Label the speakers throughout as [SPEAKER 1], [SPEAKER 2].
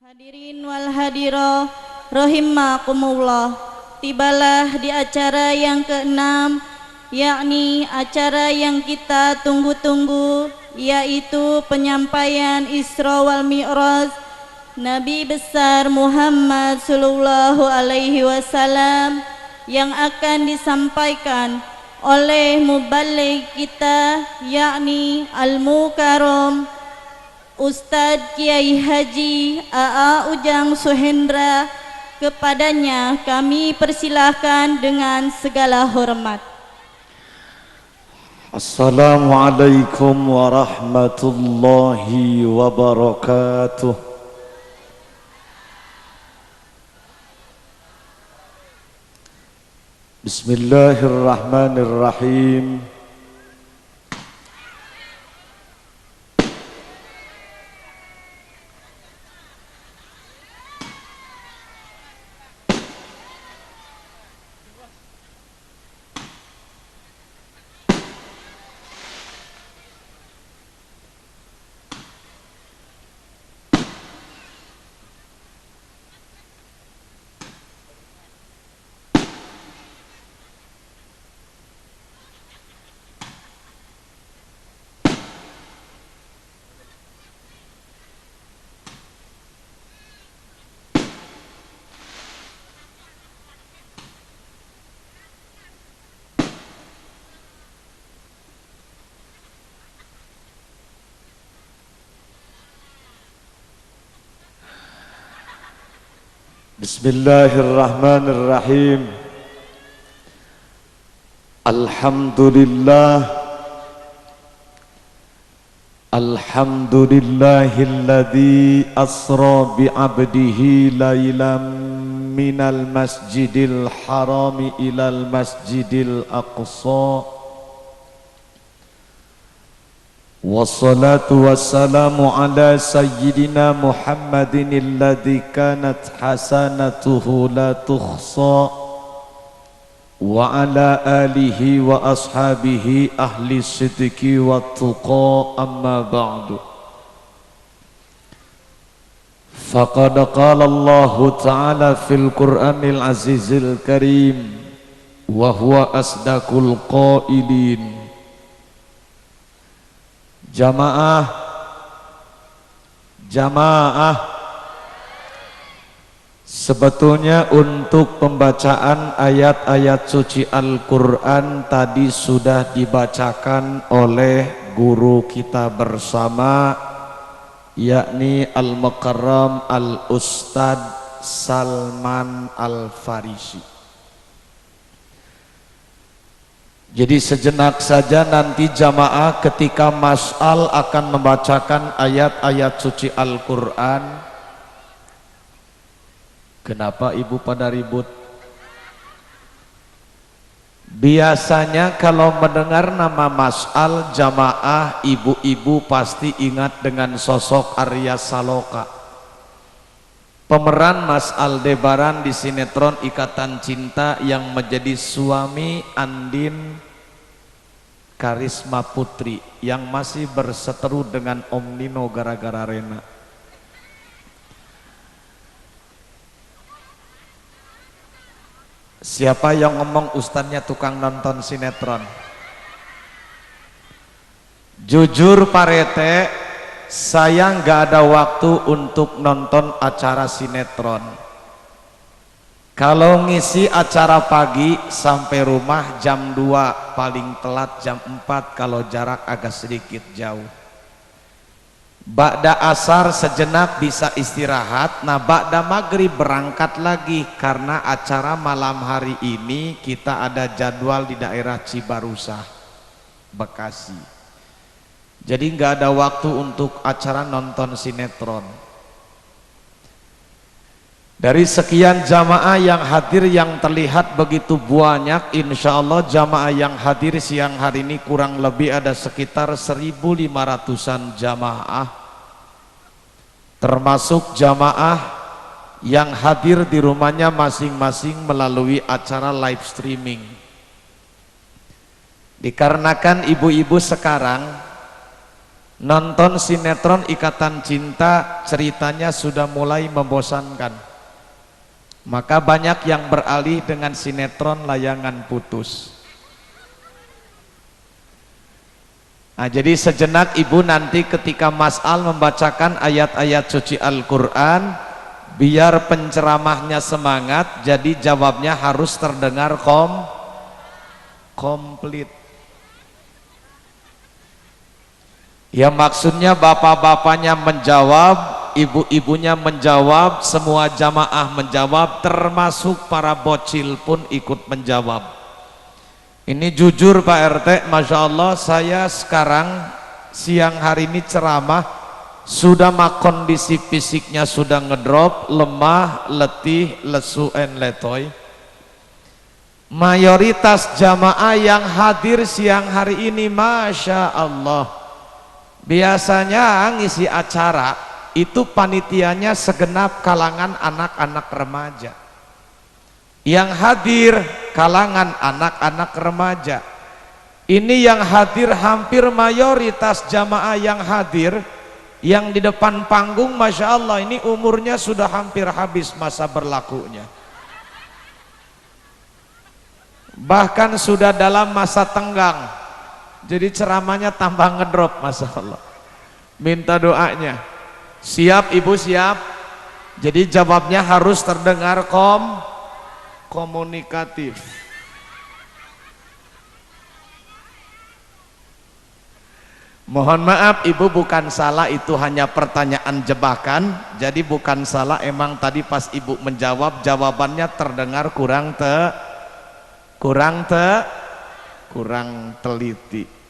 [SPEAKER 1] Hadirin wal hadiroh rahimakumullah. Tibalah di acara yang ke-6, yakni acara yang kita tunggu-tunggu, yaitu penyampaian Isra wal Mi'raj Nabi besar Muhammad sallallahu alaihi wasallam yang akan disampaikan oleh muballigh kita, yakni Al-Mukarram Ustadz Kiai Haji A.A. Ujang Suhendra. Kepadanya kami persilahkan dengan segala hormat.
[SPEAKER 2] Assalamualaikum warahmatullahi wabarakatuh. Bismillahirrahmanirrahim. Bismillahirrahmanirrahim. Alhamdulillah. Alhamdulillahilladzi asra bi'abdihi laylan minal masjidil harami ilal masjidil aqsa. Wassalatu wassalamu ala sayyidina Muhammadin alladhi kanat hasanatuhu la tukhsa wa ala alihi wa ashabihi ahli sidqi wa tuqa, amma ba'du. Faqad qala Allah ta'ala fil Qur'anil azizil karim wa huwa asdaqul qailin. Jamaah, sebetulnya untuk pembacaan ayat-ayat suci Al-Quran tadi sudah dibacakan oleh guru kita bersama, yakni Al-Mukarram Al-Ustadz Salman Al-Farisi. Jadi sejenak saja nanti jamaah ketika mas'al akan membacakan ayat-ayat suci Al-Quran. Kenapa ibu pada ribut? Biasanya kalau mendengar nama mas'al jamaah, ibu-ibu pasti ingat dengan sosok Arya Saloka, pemeran Mas Aldebaran di sinetron Ikatan Cinta yang menjadi suami Andin Karisma Putri yang masih berseteru dengan Om Nino gara-gara Rena. Siapa yang ngomong ustadznya tukang nonton sinetron? Jujur Pak Rete, saya nggak ada waktu untuk nonton acara sinetron. Kalau ngisi acara pagi sampai rumah jam 2, paling telat jam 4 kalau jarak agak sedikit jauh. Ba'da asar sejenak bisa istirahat, nah ba'da maghrib berangkat lagi karena acara malam hari ini kita ada jadwal di daerah Cibarusah, Bekasi. Jadi nggak ada waktu untuk acara nonton sinetron. Dari sekian jamaah yang hadir yang terlihat begitu banyak, insya Allah jamaah yang hadir siang hari ini kurang lebih ada sekitar 1.500-an jamaah, termasuk jamaah yang hadir di rumahnya masing-masing melalui acara live streaming. Dikarenakan ibu-ibu sekarang Nonton sinetron Ikatan Cinta ceritanya sudah mulai membosankan. Maka banyak yang beralih dengan sinetron Layangan Putus. Nah, jadi sejenak ibu nanti ketika Mas Al membacakan ayat-ayat suci Al-Quran, biar penceramahnya semangat, jadi jawabnya harus terdengar komplit. Ya maksudnya bapak-bapaknya menjawab, ibu-ibunya menjawab, semua jamaah menjawab, termasuk para bocil pun ikut menjawab. Ini jujur Pak RT, Masya Allah, saya sekarang siang hari ini ceramah, sudah kondisi fisiknya sudah ngedrop, lemah, letih, lesu, and letoy. Mayoritas jamaah yang hadir siang hari ini, Masya Allah, biasanya ngisi acara itu panitianya segenap kalangan anak-anak remaja. Yang hadir kalangan anak-anak remaja. Ini yang hadir hampir mayoritas jamaah yang hadir, yang di depan panggung, Masya Allah, ini umurnya sudah hampir habis masa berlakunya, bahkan sudah dalam masa tenggang. Jadi ceramahnya tambah ngedrop, Masya Allah. Minta doanya. Siap ibu, siap. Jadi jawabnya harus terdengar komunikatif. Mohon maaf ibu, bukan salah, itu hanya pertanyaan jebakan. Jadi bukan salah, emang tadi pas ibu menjawab, jawabannya terdengar kurang teliti.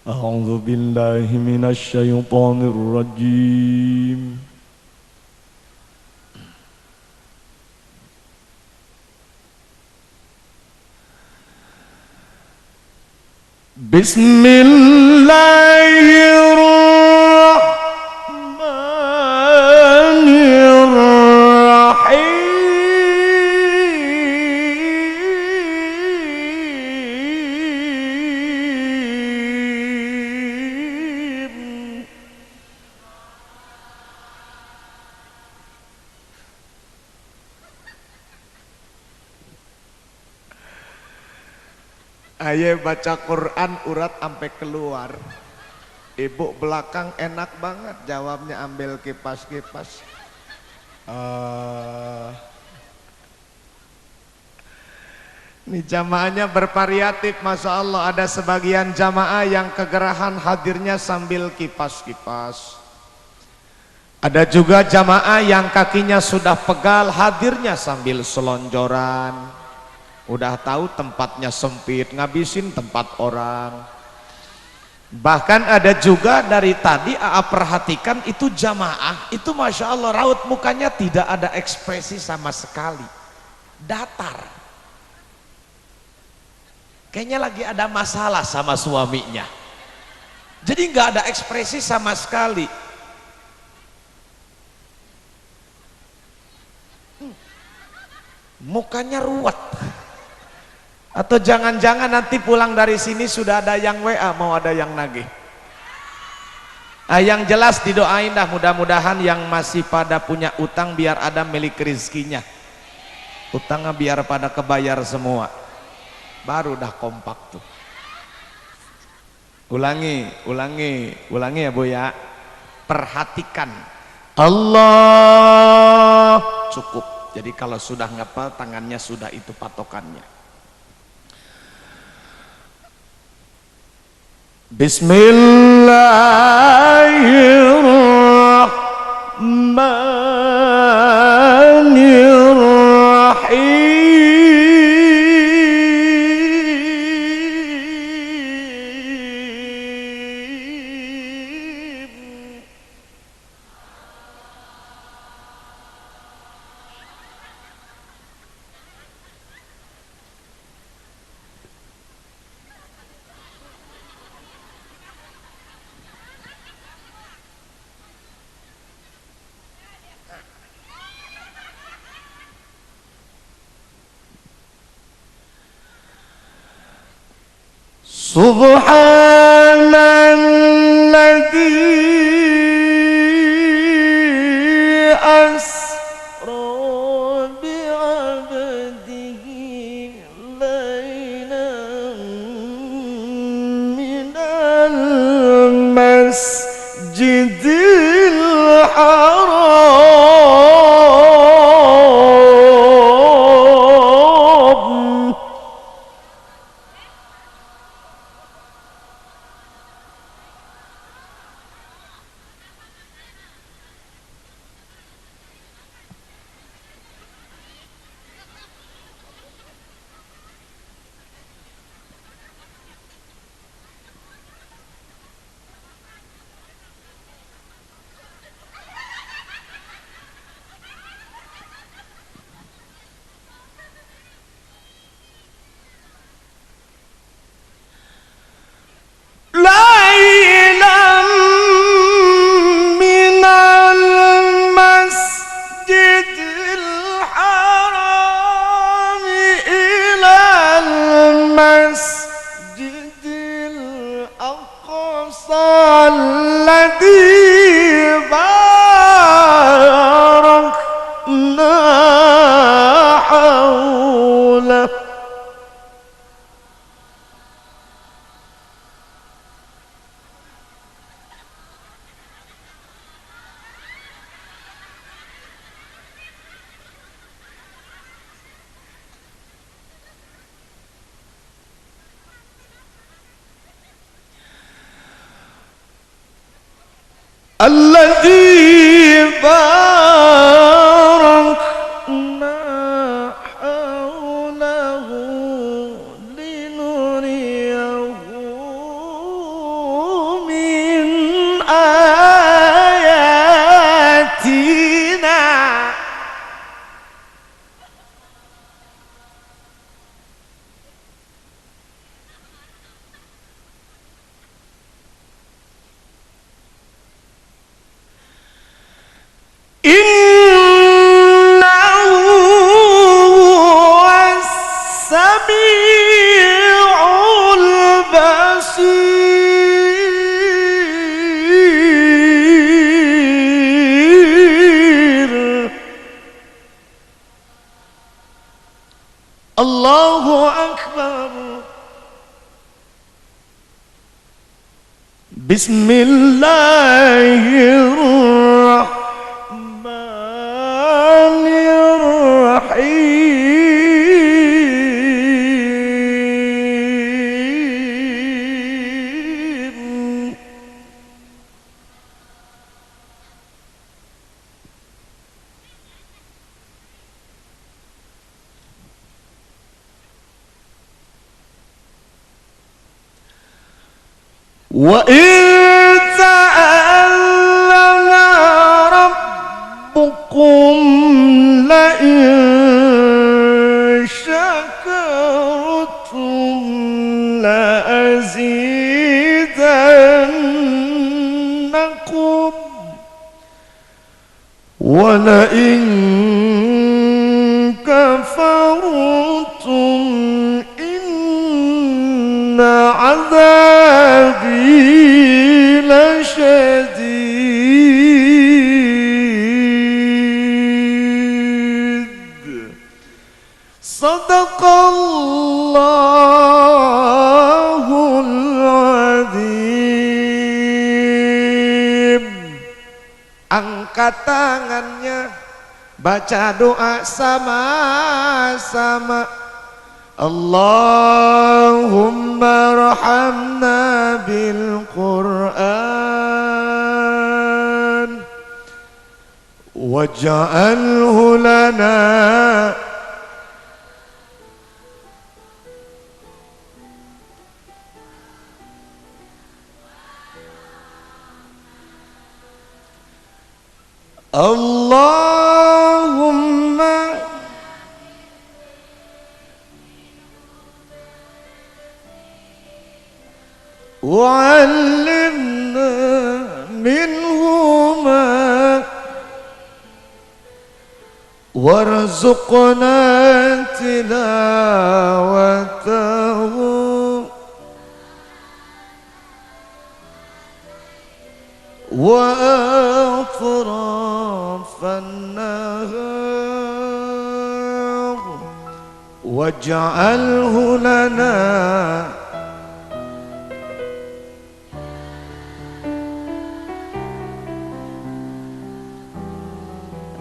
[SPEAKER 2] A'udzu billahi minasy syaithanir rajim. Bismillahirrahmanirrahim. Ayo baca Quran urat sampai keluar. Ibu belakang enak banget jawabnya, ambil kipas-kipas. Ini jamaahnya bervariatif, Masya Allah. Ada sebagian jamaah yang kegerahan hadirnya sambil kipas-kipas. Ada juga jamaah yang kakinya sudah pegal hadirnya sambil selonjoran. Udah tahu tempatnya sempit, ngabisin tempat orang. Bahkan ada juga dari tadi AA perhatikan itu jamaah itu, Masya Allah, raut mukanya tidak ada ekspresi sama sekali, datar. Kayaknya lagi ada masalah sama suaminya. Jadi nggak ada ekspresi sama sekali. Mukanya ruwet. Atau jangan-jangan nanti pulang dari sini sudah ada yang WA, mau ada yang nagih. Yang jelas didoain dah, mudah-mudahan yang masih pada punya utang biar ada milik rezekinya. Utangnya biar pada kebayar semua. Baru dah kompak tuh. Ulangi ya Bu ya. Perhatikan. Allah cukup. Jadi kalau sudah ngepel tangannya sudah itu patokannya. Bismillahirrahmanirrahim. Subhanalladzi asra bi'abdihi laylan minal masjidil haram ليلا من المسجد الحرام إلى المسجد الأقصى الذي باركنا حوله الذي باركنا حوله لنريه من آياتنا إنه هو السميع البصير الله أكبر بسم الله الرحمن الرحيم وإن تأذن ربكم لئن شكرتم لأزيدنكم ولئن كفرتم إن عذابي لشديد صدق الله العظيم. Angkat tangannya, baca doa sama-sama. Allahumma arhamna bil Qur'an waj'alhu lana Allahumma وعلمنا منهما وارزقنا تلاوته wa atrafan nahar waj'alhu lana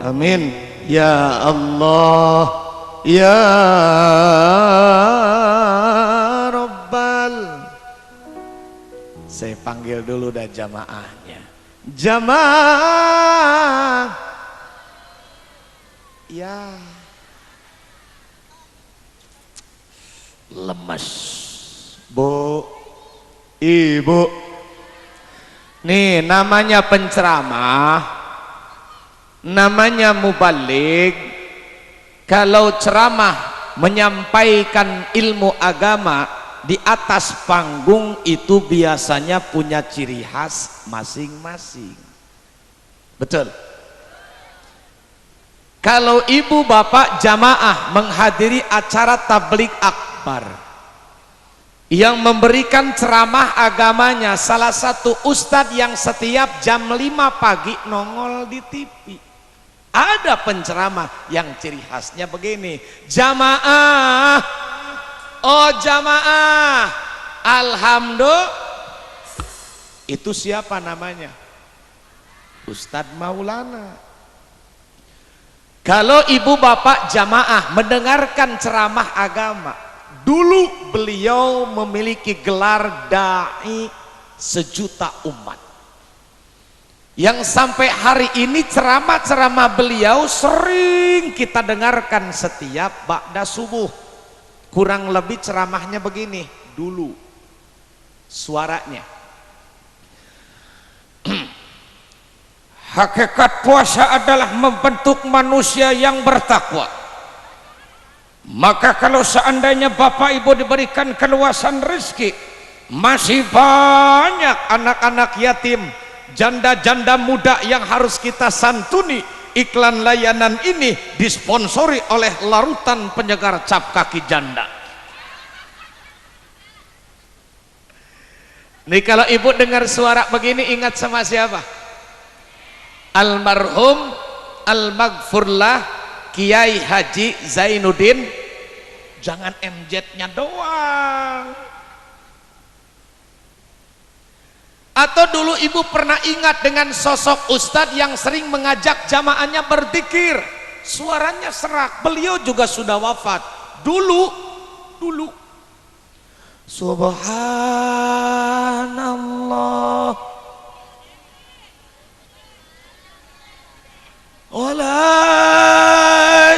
[SPEAKER 2] amin ya Allah ya Rabbal. Saya panggil dulu dah jamaahnya. Jamaah ya lemes Bu, Ibu. Nih namanya penceramah, namanya mubaligh. Kalau ceramah menyampaikan ilmu agama di atas panggung itu biasanya punya ciri khas masing-masing. Betul. Kalau ibu bapak jamaah menghadiri acara tabligh akbar yang memberikan ceramah agamanya salah satu ustadz yang setiap jam 5 pagi nongol di TV, ada penceramah yang ciri khasnya begini, jamaah, oh jamaah, alhamdulillah. Itu siapa namanya? Ustadz Maulana. Kalau ibu bapak jamaah mendengarkan ceramah agama, dulu beliau memiliki gelar dai sejuta umat, yang sampai hari ini ceramah-ceramah beliau sering kita dengarkan setiap ba'da subuh. Kurang lebih ceramahnya begini dulu suaranya. Hakikat puasa adalah membentuk manusia yang bertakwa. Maka kalau seandainya bapak ibu diberikan keluasan rezeki, masih banyak anak-anak yatim, janda-janda muda yang harus kita santuni. Iklan layanan ini disponsori oleh larutan penyegar cap kaki janda. Nih kalau ibu dengar suara begini ingat sama siapa? Almarhum Al-Maghfurlah Kiai Haji Zainuddin. Jangan MZ-nya doang. Atau dulu ibu pernah ingat dengan sosok ustadz yang sering mengajak jamaahnya berzikir, suaranya serak. Beliau juga sudah wafat dulu. Subhanallah wa la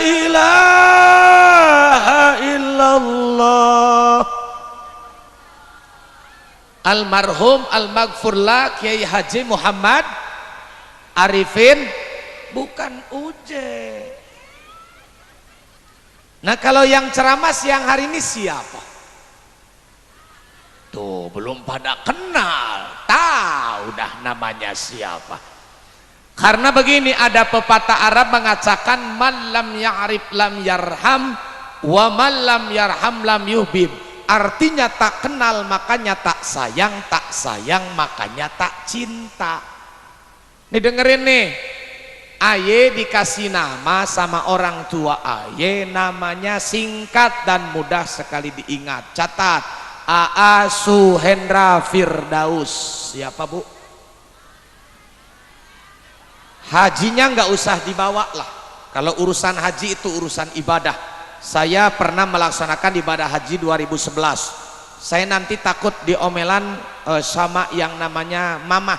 [SPEAKER 2] ilaha illallah. Almarhum Al-Maghfurlah Kiai Haji Muhammad Arifin, bukan Uje. Nah kalau yang ceramah siang hari ini siapa? Tuh belum pada kenal, tahu dah namanya siapa. Karena begini, ada pepatah Arab mengatakan man lam ya'rif lam yarham wa man lam yarham lam yuhbib. Artinya tak kenal makanya tak sayang makanya tak cinta. Nih dengerin nih, Aye dikasih nama sama orang tua Aye, namanya singkat dan mudah sekali diingat. Catat, Aa Suhendra Firdaus. Siapa Bu? Hajinya nggak usah dibawa lah, kalau urusan haji itu urusan ibadah. Saya pernah melaksanakan ibadah haji 2011. Saya nanti takut diomelan sama yang namanya mama,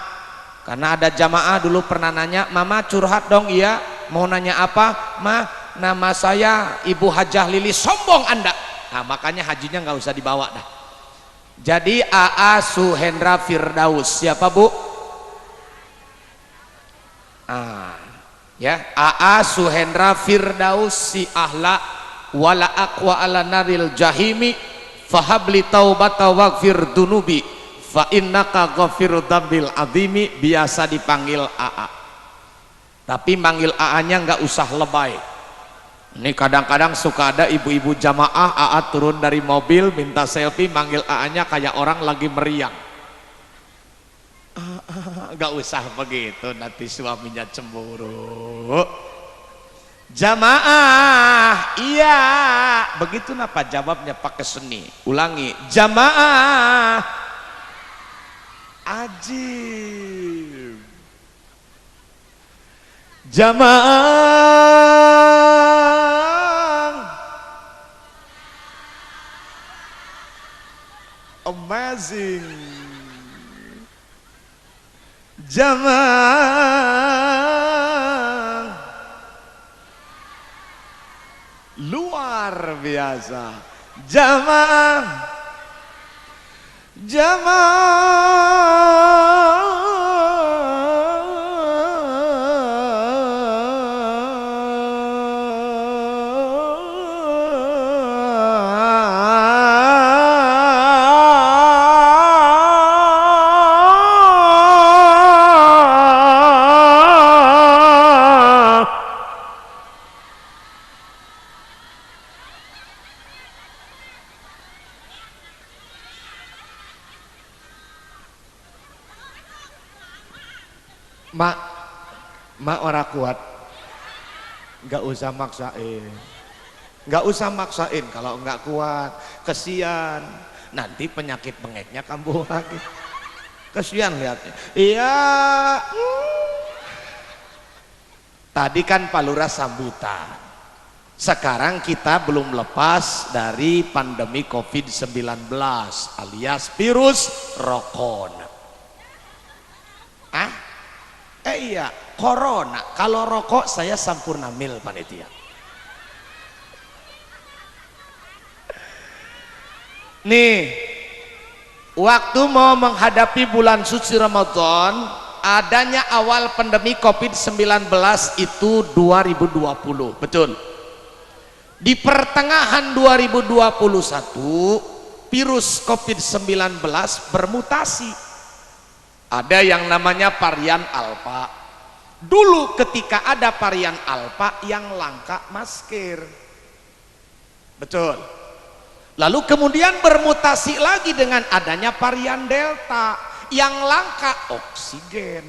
[SPEAKER 2] karena ada jamaah dulu pernah nanya, mama curhat dong. Iya, mau nanya apa? Ma, nama saya Ibu Hajah Lili. Sombong Anda. Nah makanya hajinya nggak usah dibawa dah. Jadi Aa Suhendra Firdaus. Siapa Bu? Ya, Aa Suhendra Firdaus si ahla wala aqwa ala naril jahimi fahabli taubata waghfir dunubi fa innaka ghafirud dzambil azimi. Biasa dipanggil Aa, tapi manggil Aa-nya nggak usah lebay. Ini kadang-kadang suka ada ibu-ibu jamaah Aa turun dari mobil minta selfie, manggil Aa-nya kayak orang lagi meriang. Nggak usah begitu, nanti suaminya cemburu. Jamaah, iya. Begitu napa jawabnya pakai seni. Ulangi, jamaah. Ajib. Jamaah. Amazing. Jamaah. Luar biasa. Jamaah. Mak orang kuat, nggak usah maksain, nggak usah maksain. Kalau nggak kuat, kesian, nanti penyakit bengeknya kambuh lagi. Kesian lihatnya. Iya. Tadi kan Pak Lurah sambutan. Sekarang kita belum lepas dari pandemi COVID-19 alias virus rokona. Iya, corona. Kalau rokok saya sampurna mil panitia. Nih, waktu mau menghadapi bulan suci Ramadan, adanya awal pandemi COVID-19 itu 2020, betul. Di pertengahan 2021, virus COVID-19 bermutasi. Ada yang namanya varian Alpha. Dulu ketika ada varian Alpha yang langka masker. Betul. Lalu kemudian bermutasi lagi dengan adanya varian Delta yang langka oksigen.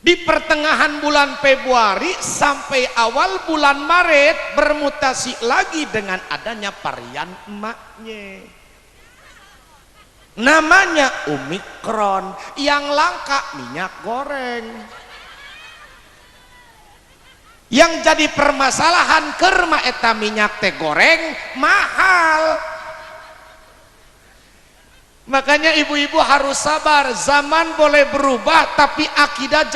[SPEAKER 2] Di pertengahan bulan Februari sampai awal bulan Maret bermutasi lagi dengan adanya varian emaknya. Namanya Omikron yang langka minyak goreng. Yang jadi permasalahan kerma eta minyak teh goreng mahal. Makanya ibu-ibu harus sabar. Zaman boleh berubah tapi akidah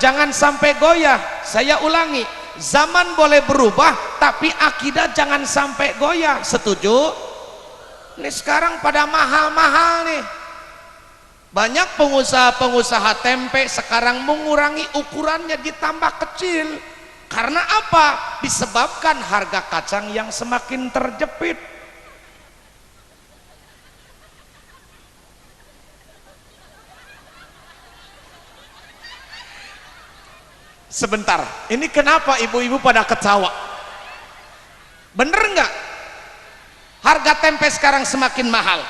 [SPEAKER 2] jangan sampai goyah. Saya ulangi, zaman boleh berubah tapi akidah jangan sampai goyah. Setuju? Ini sekarang pada mahal-mahal nih. Banyak pengusaha-pengusaha tempe sekarang mengurangi ukurannya, ditambah kecil. Karena apa? Disebabkan harga kacang yang semakin terjepit. Sebentar, ini kenapa ibu-ibu pada ketawa? Bener nggak? Harga tempe sekarang semakin mahal.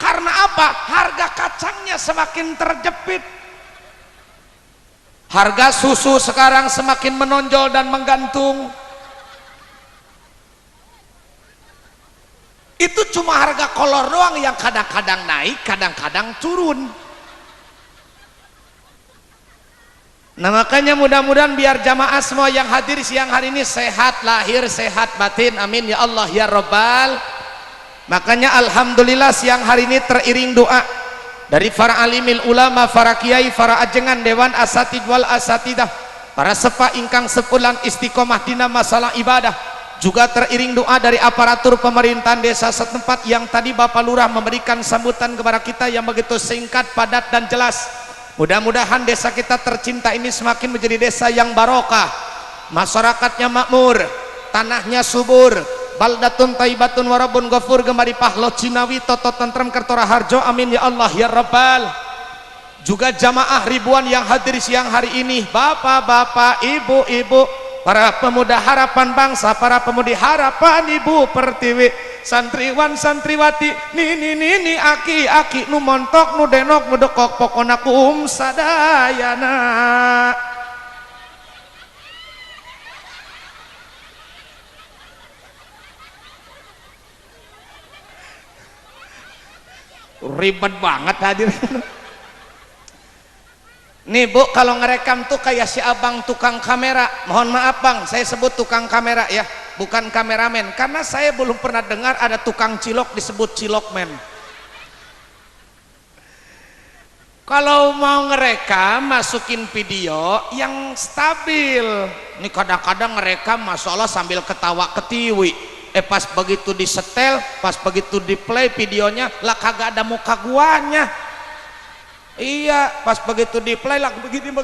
[SPEAKER 2] Karena apa? Harga kacangnya semakin terjepit. Harga susu sekarang semakin menonjol dan menggantung. Itu cuma harga kolor doang yang kadang-kadang naik, kadang-kadang turun. Nah makanya mudah-mudahan biar jamaah semua yang hadir siang hari ini sehat lahir, sehat batin, amin ya Allah ya Rabbal. Makanya alhamdulillah siang hari ini teriring doa dari para alimil ulama, para kiai, para ajengan, dewan asatid wal asatidah, para sepa ingkang sepulang istiqomah dina masalah ibadah. Juga teriring doa dari aparatur pemerintahan desa setempat yang tadi Bapak Lurah memberikan sambutan kepada kita yang begitu singkat, padat dan jelas. Mudah-mudahan desa kita tercinta ini semakin menjadi desa yang barokah, masyarakatnya makmur, tanahnya subur, baldatun taibatun warabun ghafur, gemari pahlo cinawi toto tentrem kertora harjo, amin ya Allah ya Rabbal. Juga jamaah ribuan yang hadir siang hari ini, bapak-bapak, ibu-ibu, para pemuda harapan bangsa, para pemudi harapan ibu pertiwi, santriwan santriwati nini aki nu montok nu denok nu dekok pokona sadayana. Ribet banget hadir. Nih Bu, kalau ngerekam tuh kayak si abang tukang kamera. Mohon maaf Bang, saya sebut tukang kamera ya, bukan kameramen, karena saya belum pernah dengar ada tukang cilok disebut cilokmen. Kalau mau ngerekam, masukin video yang stabil. Ini kadang-kadang ngerekam Masya Allah sambil ketawa ketiwi. Pas begitu disetel, pas begitu di play videonya lah kagak ada muka guanya. Iya, pas begitu di play lah begini.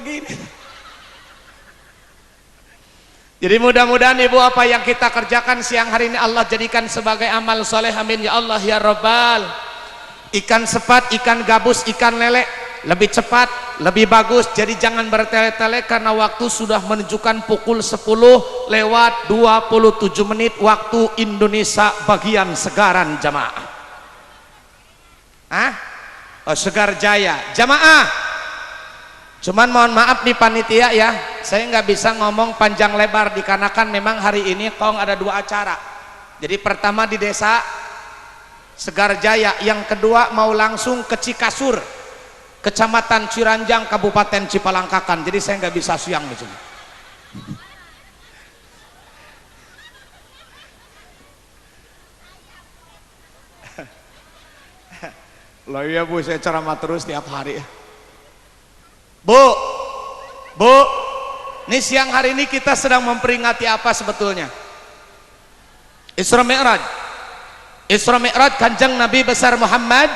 [SPEAKER 2] Jadi mudah-mudahan Ibu apa yang kita kerjakan siang hari ini Allah jadikan sebagai amal soleh, amin ya Allah ya Rabbal. Ikan sepat, ikan gabus, ikan lele lebih cepat, lebih bagus. Jadi jangan bertele-tele karena waktu sudah menunjukkan pukul 10 lewat 27 menit waktu Indonesia bagian Segaran jamaah. Segar Jaya jamaah. Cuman mohon maaf nih panitia ya, saya nggak bisa ngomong panjang lebar dikarenakan memang hari ini Kong ada 2 acara. Jadi pertama di desa Segar Jaya, yang kedua mau langsung ke Cikasur, Kecamatan Ciranjang, Kabupaten Cipalangkakan. Jadi saya nggak bisa siang di sini. Loh iya Bu, saya ceramah terus tiap hari. Bu, ini siang hari ini kita sedang memperingati apa sebetulnya? Isra Mi'raj. Isra Mi'raj Kanjeng Nabi besar Muhammad.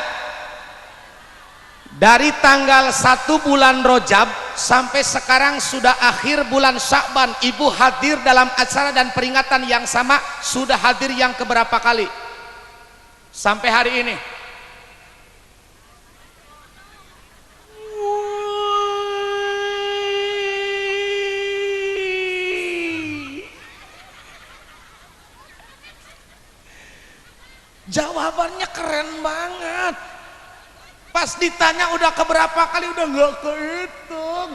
[SPEAKER 2] Dari tanggal 1 bulan Rajab sampai sekarang sudah akhir bulan Sya'ban, Ibu hadir dalam acara dan peringatan yang sama. Sudah hadir yang keberapa kali sampai hari ini? Jawabannya keren banget. Pas ditanya udah keberapa kali, udah nggak kehitung.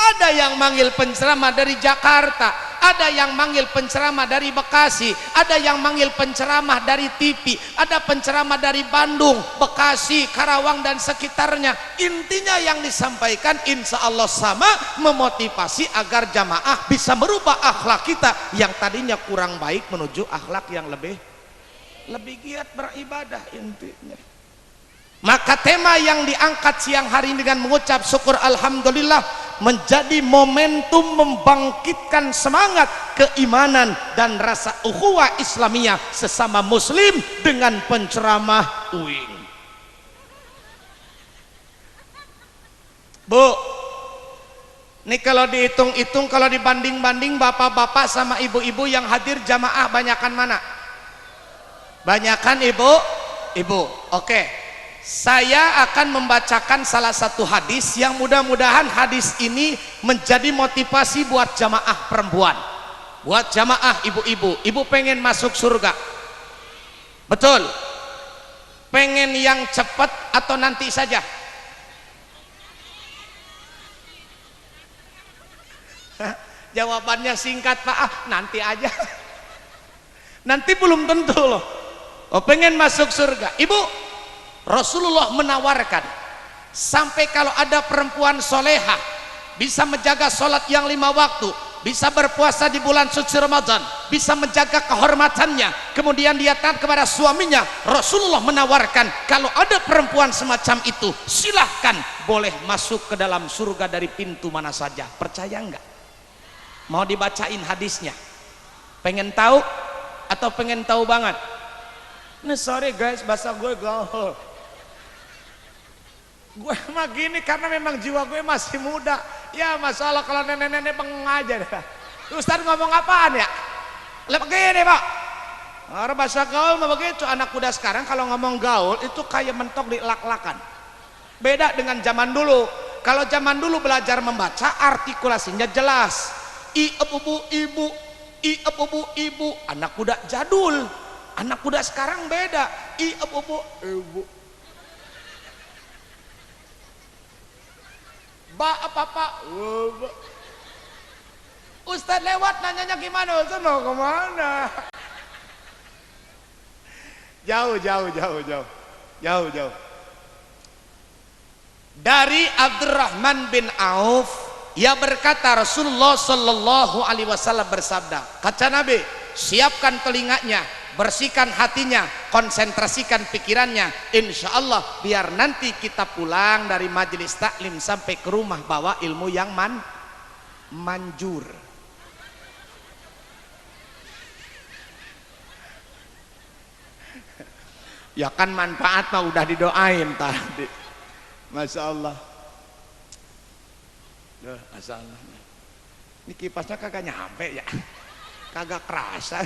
[SPEAKER 2] Ada yang manggil penceramah dari Jakarta, ada yang manggil penceramah dari Bekasi, ada yang manggil penceramah dari TV, ada penceramah dari Bandung, Bekasi, Karawang dan sekitarnya. Intinya yang disampaikan insya Allah sama, memotivasi agar jamaah bisa merubah akhlak kita yang tadinya kurang baik menuju akhlak yang lebih giat beribadah intinya. Maka tema yang diangkat siang hari ini dengan mengucap syukur alhamdulillah menjadi momentum membangkitkan semangat keimanan dan rasa ukhuwah Islamiyah sesama muslim dengan penceramah UIN. Bu, ini kalau dihitung-hitung, kalau dibanding-banding bapak-bapak sama ibu-ibu yang hadir jamaah banyakan mana? Banyakan ibu. Oke. Saya akan membacakan salah satu hadis yang mudah-mudahan hadis ini menjadi motivasi buat jamaah perempuan, buat jamaah ibu-ibu. Ibu pengen masuk surga, betul? Pengen yang cepat atau nanti saja? Jawabannya singkat Pak, nanti aja. Nanti belum tentu loh. Pengen masuk surga, Ibu. Rasulullah menawarkan sampai kalau ada perempuan solehah bisa menjaga sholat yang 5 waktu, bisa berpuasa di bulan suci Ramadan, bisa menjaga kehormatannya, kemudian dia taat kepada suaminya. Rasulullah menawarkan kalau ada perempuan semacam itu silahkan boleh masuk ke dalam surga dari pintu mana saja. Percaya enggak? Mau dibacain hadisnya? Pengen tahu atau pengen tahu banget? Nah sorry guys, bahasa gue gaul. Gue mah gini karena memang jiwa gue masih muda. Ya masalah kalau nenek-nenek bengong aja dah. Ustaz ngomong apaan ya? Begini Pak, orang bahasa gaul mah begitu. Anak muda sekarang kalau ngomong gaul itu kayak mentok di lak-lakan. Beda dengan zaman dulu. Kalau zaman dulu belajar membaca artikulasinya jelas. ibu, ibu. Anak kuda jadul, anak kuda sekarang beda. Ibu. Apa? Ustadz lewat nanyanya gimana? Ustadz mau kemana? Jauh. Dari Abdurrahman bin Auf, ia berkata Rasulullah Shallallahu Alaihi Wasallam bersabda, kata Nabi, siapkan telinganya, bersihkan hatinya, konsentrasikan pikirannya, insya Allah biar nanti kita pulang dari majelis taklim sampai ke rumah bawa ilmu yang manjur. Ya kan manfaat mah udah didoain tadi. Masya Allah. Masya Allah. Ini kipasnya kagak nyampe ya, kagak kerasa.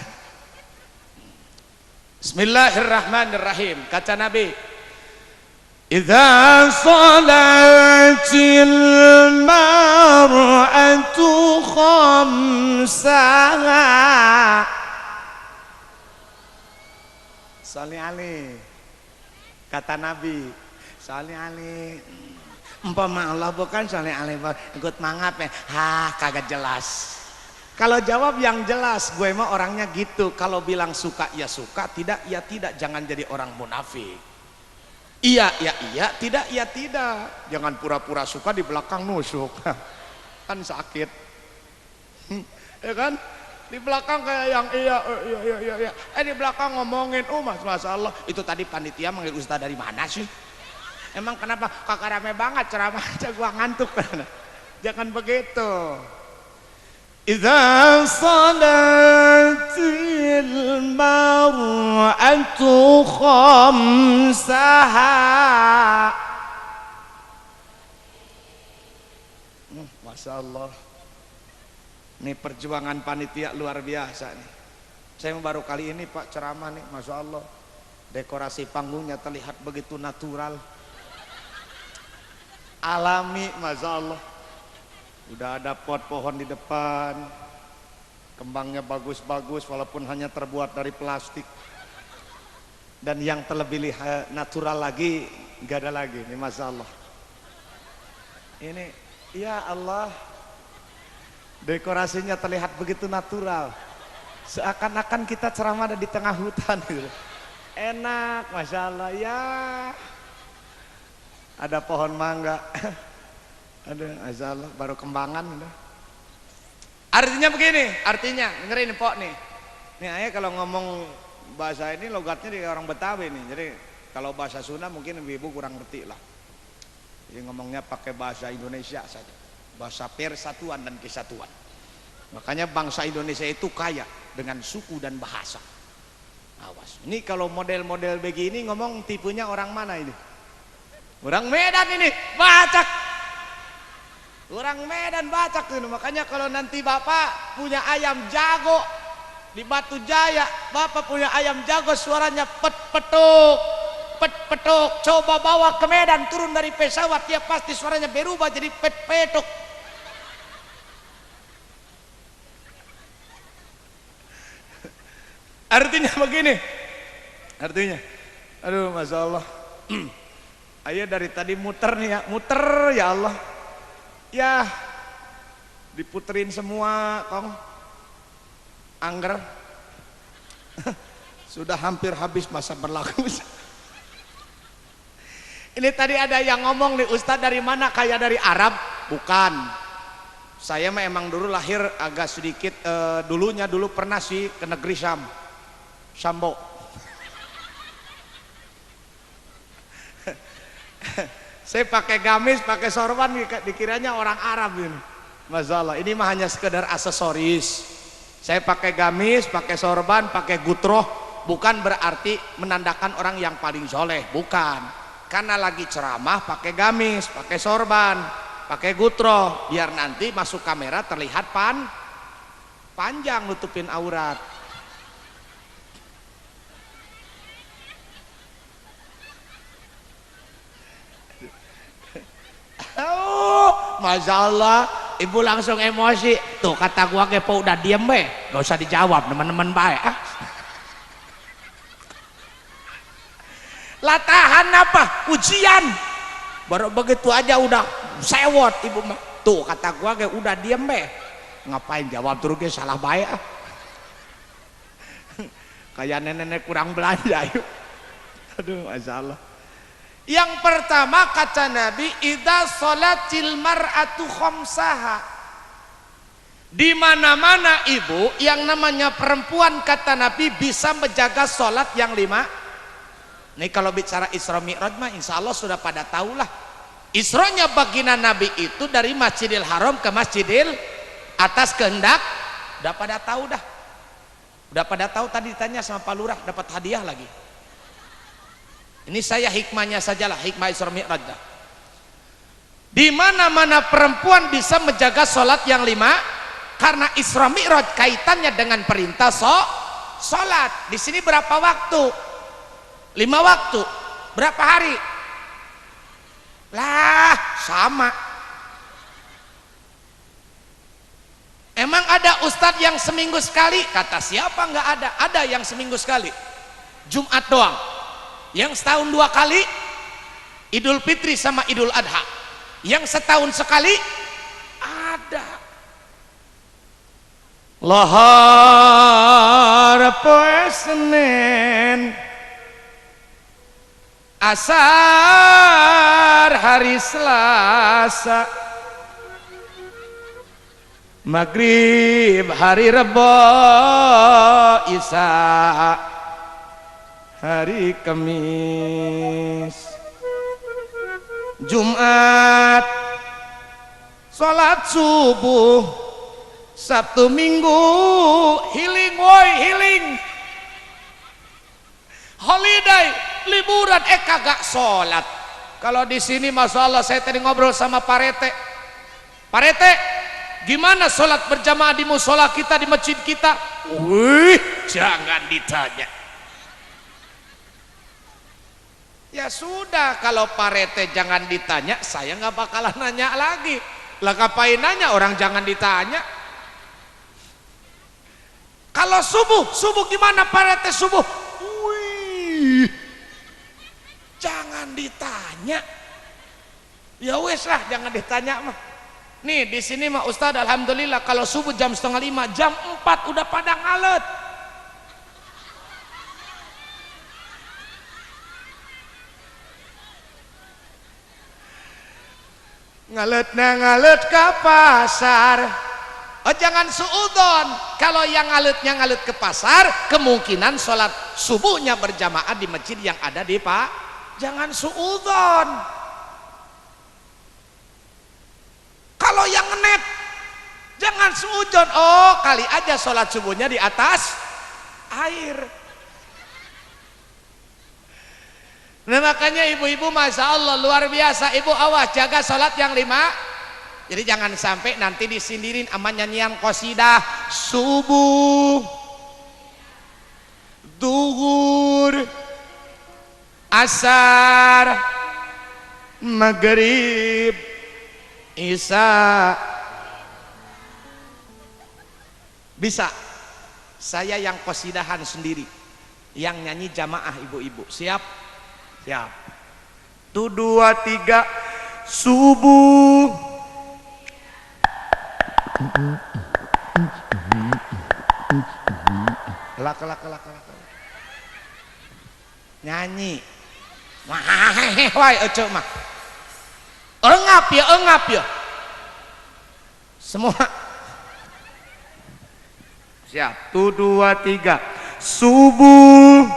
[SPEAKER 2] Bismillahirrahmanirrahim. Kata Nabi, idza salatil mar'atu khamsaha. Salih Ali. Kata Nabi, salih Ali. Umpama Allah bukan salih Ali, ikut mangap ya. Kagak jelas. Kalau jawab yang jelas, gue mah orangnya gitu. Kalau bilang suka ya suka, tidak ya tidak. Jangan jadi orang munafik. Iya ya iya, tidak ya tidak. Jangan pura-pura suka di belakang nusuk. Kan sakit. Ya kan? Di belakang kayak yang iya. Di belakang ngomongin, Masya Allah. Itu tadi panitia manggil ustaz dari mana sih? Emang kenapa? Kakak rame banget ceramah aja gua ngantuk. Jangan begitu. Idza salatil mar'atu khamsaha. Masya Allah. Ini perjuangan panitia luar biasa nih. Saya baru kali ini Pak ceramah nih, Masya Allah. Dekorasi panggungnya terlihat begitu natural, alami, Masya Allah. Udah ada pot pohon di depan, kembangnya bagus-bagus walaupun hanya terbuat dari plastik. Dan yang terlebih natural lagi, gak ada lagi nih, Masya Allah. Ini, ya Allah, dekorasinya terlihat begitu natural, seakan-akan kita ceramah ada di tengah hutan gitu. Enak, Masya Allah. Ya, ada pohon mangga. Ada, Masya Allah, baru kembangan udah. Artinya begini, artinya dengerin Pok nih. Nih ayah kalau ngomong bahasa ini logatnya di orang Betawi nih. Jadi kalau bahasa Sunda mungkin ibu kurang ngerti lah. Jadi ngomongnya pakai bahasa Indonesia saja. Bahasa persatuan dan kesatuan. Makanya bangsa Indonesia itu kaya dengan suku dan bahasa. Awas. Ini kalau model-model begini ngomong tipenya orang mana ini? Orang Medan ini, Batak. Orang Medan Batak ini. Makanya kalau nanti Bapak punya ayam jago di Batu Jaya, Bapak punya ayam jago suaranya pet-petuk, pet-petuk. Coba bawa ke Medan, turun dari pesawat, dia pasti suaranya berubah jadi pet-petuk. Artinya begini, artinya, aduh Masya Allah. Ayo dari tadi muter nih ya, muter ya Allah. Ya, diputerin semua, Kong. Angger. Sudah hampir habis masa berlaku. Ini tadi ada yang ngomong nih, Ustadz dari mana? Kayak dari Arab? Bukan. Saya memang dulu lahir agak sedikit, dulu pernah sih ke negeri Syam. Sambo. Saya pakai gamis, pakai sorban, dikiranya orang Arab ini. Masya Allah, ini mah hanya sekedar aksesoris. Saya pakai gamis, pakai sorban, pakai gutroh, bukan berarti menandakan orang yang paling soleh, bukan. Karena lagi ceramah pakai gamis, pakai sorban, pakai gutroh, biar nanti masuk kamera terlihat panjang, nutupin aurat. Oh, Masya Allah,
[SPEAKER 3] ibu langsung emosi. Tuh kata gua ke po udah diem be, gak usah dijawab teman-teman baik. Latahan apa? Ujian. Baru begitu aja udah sewot ibu mah. Tuh kata gua ke udah diem be. Ngapain jawab terus ke salah baik. Kayak nenek-nenek kurang belanja yuk. Aduh, masya Allah. Yang pertama kata Nabi, idza sholatil mar'atu khamsaha. Di mana-mana ibu yang namanya perempuan kata Nabi bisa menjaga sholat yang 5. Nih kalau bicara Isra Mi'raj mah insya Allah sudah pada tahulah. Isronya baginda Nabi itu dari Masjidil Haram ke Masjidil atas kehendak. Udah pada tahu dah. Udah pada tahu tadi ditanya sama Pak Lurah dapat hadiah lagi. Ini saya hikmahnya sajalah, hikmah Isra Mi'raj dah. Di mana-mana perempuan bisa menjaga sholat yang 5 karena Isra Mi'raj kaitannya dengan perintah sholat. Di sini berapa waktu? 5 waktu. Berapa hari? Lah, sama. Emang ada ustadz yang seminggu sekali? Kata siapa nggak ada? Ada yang seminggu sekali. Jumat doang. Yang setahun 2 kali Idul Fitri sama Idul Adha. Yang setahun sekali ada. Lohar poe Senin, asar hari Selasa, maghrib hari Rebo, Isya hari Kamis, Jumat sholat subuh, Sabtu Minggu healing woy healing, holiday liburan kagak sholat. Kalau di sini masya Allah saya tadi ngobrol sama Pak Rete. Pak Rete, gimana sholat berjamaah di musola kita di masjid kita? Wih, jangan ditanya. Ya sudah, kalau Pak Rete jangan ditanya, saya nggak bakalan nanya lagi. Lah ngapain nanya orang jangan ditanya? Kalau subuh gimana Pak Rete subuh? Wih, jangan ditanya. Ya wes lah, jangan ditanya mah. Nih di sini mah Ustadz alhamdulillah kalau subuh jam 4:30, jam 4 udah pada ngalet. Ngalet ke pasar. Oh jangan suudon. Kalau yang ngalet ke pasar, kemungkinan sholat subuhnya berjamaah di masjid yang ada di Pak. Jangan suudon. Kalau yang ngenet, jangan suudon. Oh kali aja sholat subuhnya di atas air. Nah makanya ibu-ibu masya Allah luar biasa. Ibu awas jaga sholat yang 5. Jadi jangan sampai nanti disindirin sama nyanyian qasidah subuh, duhur, asar, maghrib, isya. Bisa. Saya yang qasidahan sendiri, yang nyanyi jamaah ibu-ibu. Siap? Siap. 1, 2, 3 subuh. Kelak. Nyanyi. Wah, ecok mah. Engap ya. Semua. Siap. 1, 2, 3 subuh.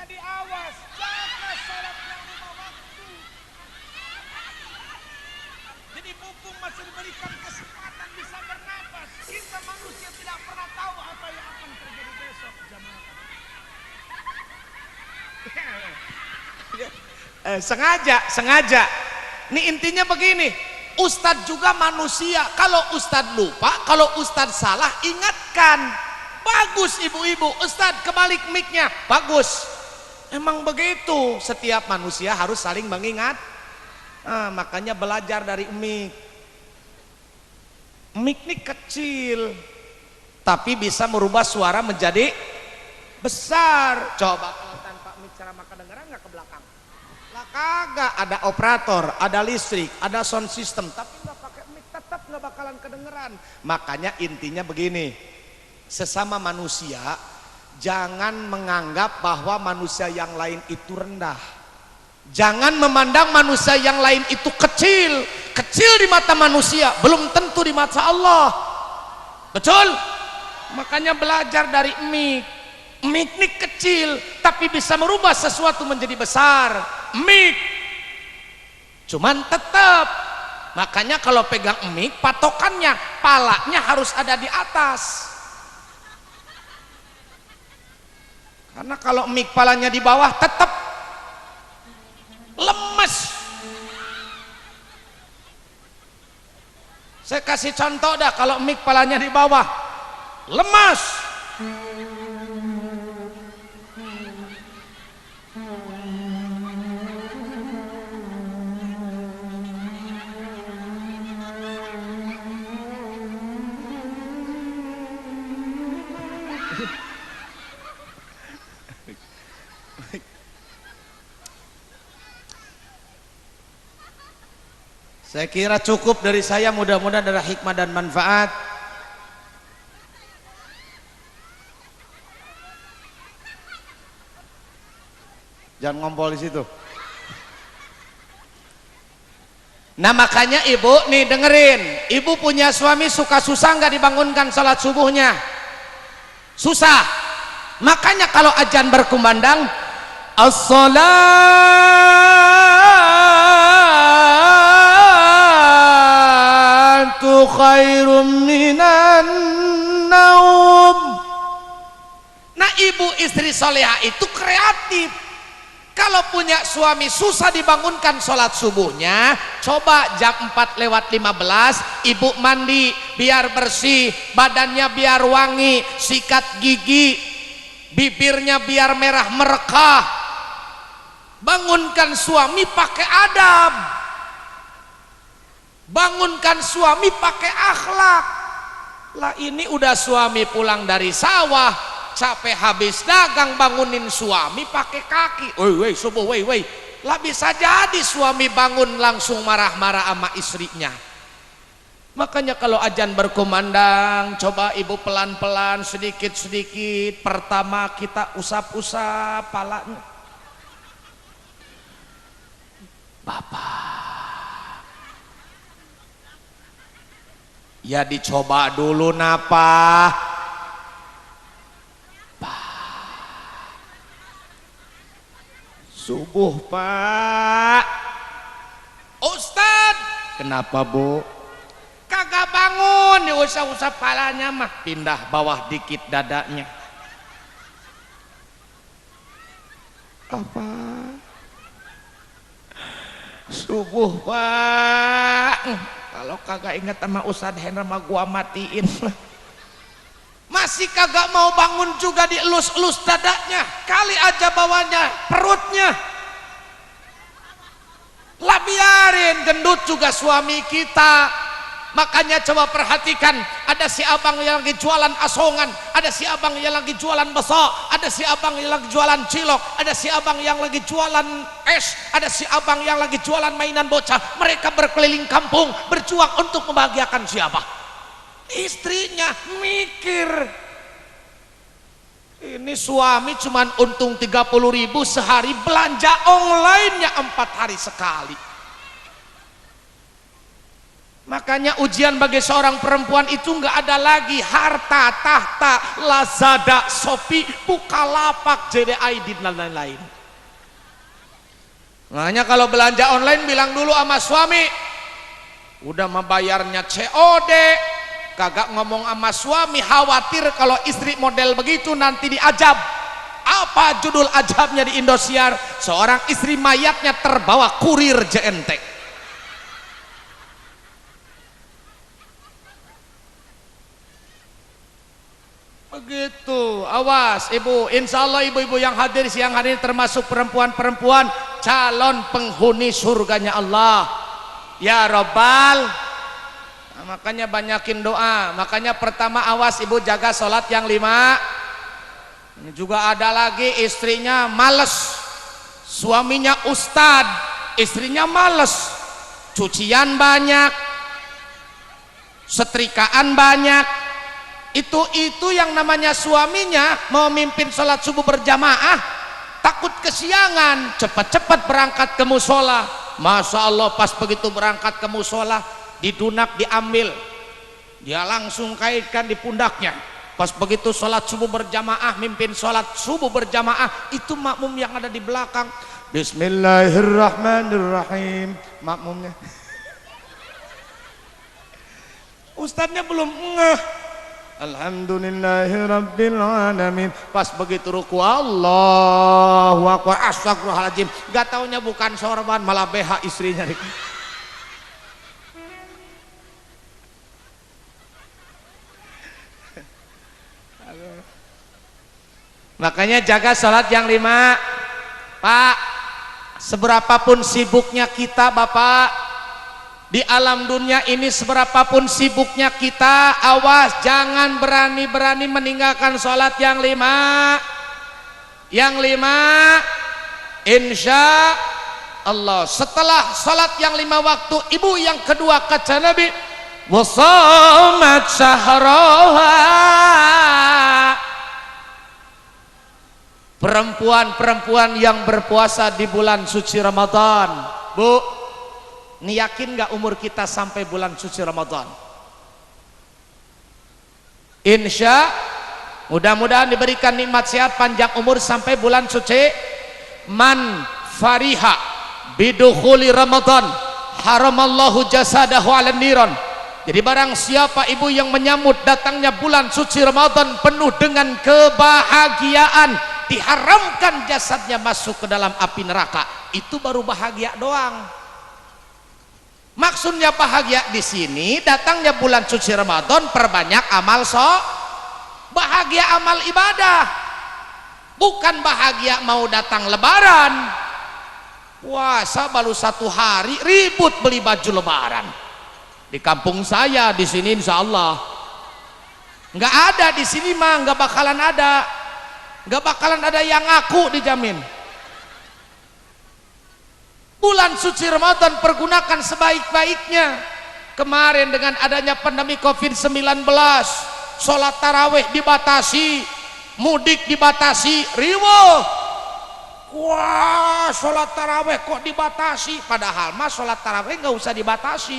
[SPEAKER 3] Jadi awas, jaga sholat yang 5 waktu. Jadi mumpung masih diberikan kesempatan bisa bernapas, kita manusia tidak pernah tahu apa yang akan terjadi besok, jamaah. Sengaja. Ini intinya begini, Ustadz juga manusia. Kalau Ustadz lupa, kalau Ustadz salah, ingatkan. Bagus ibu-ibu, Ustadz kebalik mic-nya, bagus. Emang begitu, setiap manusia harus saling mengingat. Makanya belajar dari mic. Mic ini kecil, tapi bisa merubah suara menjadi besar. Coba kalau tanpa mic ceramah kedengeran nggak ke belakang? Lah kagak, ada operator, ada listrik, ada sound system, tapi nggak pakai mic tetap nggak bakalan kedengeran. Makanya intinya begini, sesama manusia jangan menganggap bahwa manusia yang lain itu rendah. Jangan memandang manusia yang lain itu kecil. Kecil di mata manusia belum tentu di mata Allah. Betul? Makanya belajar dari mic. Mic ini kecil tapi bisa merubah sesuatu menjadi besar. Mic cuman tetap, makanya kalau pegang mic patokannya palanya harus ada di atas, karena kalau mic palanya di bawah tetap lemes. Saya kasih contoh dah, kalau mic palanya di bawah lemas. Saya kira cukup dari saya, mudah-mudahan ada hikmah dan manfaat. Jangan ngompol di situ. Nah makanya ibu nih dengerin, ibu punya suami suka susah nggak dibangunkan salat subuhnya? Susah. Makanya kalau azan berkumandang, as-salatu khairum minan naum. Nah ibu istri soleha itu kreatif. Kalau punya suami susah dibangunkan sholat subuhnya, coba jam 4:15 ibu mandi biar bersih, badannya biar wangi, sikat gigi, bibirnya biar merah merekah. Bangunkan suami pakai adab, bangunkan suami pakai akhlak. Lah ini udah suami pulang dari sawah, capek habis dagang, bangunin suami pakai kaki. Woi subuh, woi. Lah bisa jadi suami bangun langsung marah-marah sama istrinya. Makanya kalau azan berkumandang, coba ibu pelan-pelan, sedikit-sedikit. Pertama kita usap-usap palanya. Bapak, ya dicoba dulu napa. Subuh Pak. Ustad, kenapa Bu? Kagak bangun, diusap-usap palanya mah, pindah bawah dikit dadanya. Apa? Subuh Pak. Kalau kagak ingat sama Ustad Hendra mah gua matiin. Masih kagak mau bangun juga, dielus-elus dadanya, kali aja bawahnya perutnya. Lah biarin, gendut juga suami kita. Makanya coba perhatikan, ada si abang yang lagi jualan asongan, ada si abang yang lagi jualan besok, ada si abang yang lagi jualan cilok, ada si abang yang lagi jualan es, ada si abang yang lagi jualan mainan bocah. Mereka berkeliling kampung berjuang untuk membahagiakan siapa? Istrinya. Mikir, ini suami cuman untung 30.000 sehari, belanja online-nya 4 hari sekali. Makanya ujian bagi seorang perempuan itu nggak ada lagi harta, tahta, Lazada, Shopee, Bukalapak, JDI dan lain-lain. Makanya kalau belanja online bilang dulu sama suami, udah membayarnya COD, kagak ngomong sama suami, khawatir kalau istri model begitu nanti diajab. Apa judul ajabnya di Indosiar? Seorang istri mayatnya terbawa kurir JNT. Begitu, awas ibu. Insya Allah ibu-ibu yang hadir siang hari ini termasuk perempuan-perempuan calon penghuni surganya Allah ya Rabbal. Nah, makanya banyakin doa. Makanya pertama, awas ibu, jaga sholat yang 5. Ini juga ada lagi istrinya males, suaminya ustad, istrinya males, cucian banyak, setrikaan banyak. Itu yang namanya suaminya mau mimpin sholat subuh berjamaah, takut kesiangan, cepat-cepat berangkat ke musola. Masya Allah, pas begitu berangkat ke musola, didunak diambil, dia langsung kaitkan di pundaknya. Pas begitu sholat subuh berjamaah, mimpin sholat subuh berjamaah, itu makmum yang ada di belakang, Bismillahirrahmanirrahim, makmumnya ustadznya belum ngeh, Alhamdulillahirabbil alamin. Pas begitu ruku, Allahu akbar, astagfirullahaladzim, gak taunya bukan sorban, malah BH istrinya. Makanya jaga sholat yang 5 Pak. Seberapapun sibuknya kita Bapak di alam dunia ini, seberapapun sibuknya kita, awas jangan berani-berani meninggalkan sholat yang 5. Yang 5 insya Allah setelah sholat yang 5 waktu, ibu yang kedua kata Nabi, wasamat syahroha, perempuan-perempuan yang berpuasa di bulan suci Ramadan. Bu, ini yakin gak umur kita sampai bulan suci Ramadan? Insya mudah-mudahan diberikan nikmat sehat panjang umur sampai bulan suci. Man fariha bidukhuli Ramadan haramallahu jasadahu ala niron. Jadi barang siapa ibu yang menyambut datangnya bulan suci Ramadan penuh dengan kebahagiaan, diharamkan jasadnya masuk ke dalam api neraka. Itu baru bahagia doang. Maksudnya bahagia di sini, datangnya bulan suci Ramadan, perbanyak amal bahagia amal ibadah. Bukan bahagia mau datang lebaran. Puasa baru 1 hari ribut beli baju lebaran. Di kampung saya di sini insya Allah nggak ada, di sini mah nggak bakalan ada yang ngaku, dijamin. Bulan suci Ramadan pergunakan sebaik-baiknya. Kemarin dengan adanya pandemi COVID-19, sholat tarawih dibatasi, mudik dibatasi, riweuh. Wah, sholat tarawih kok dibatasi? Padahal mah sholat tarawih nggak usah dibatasi,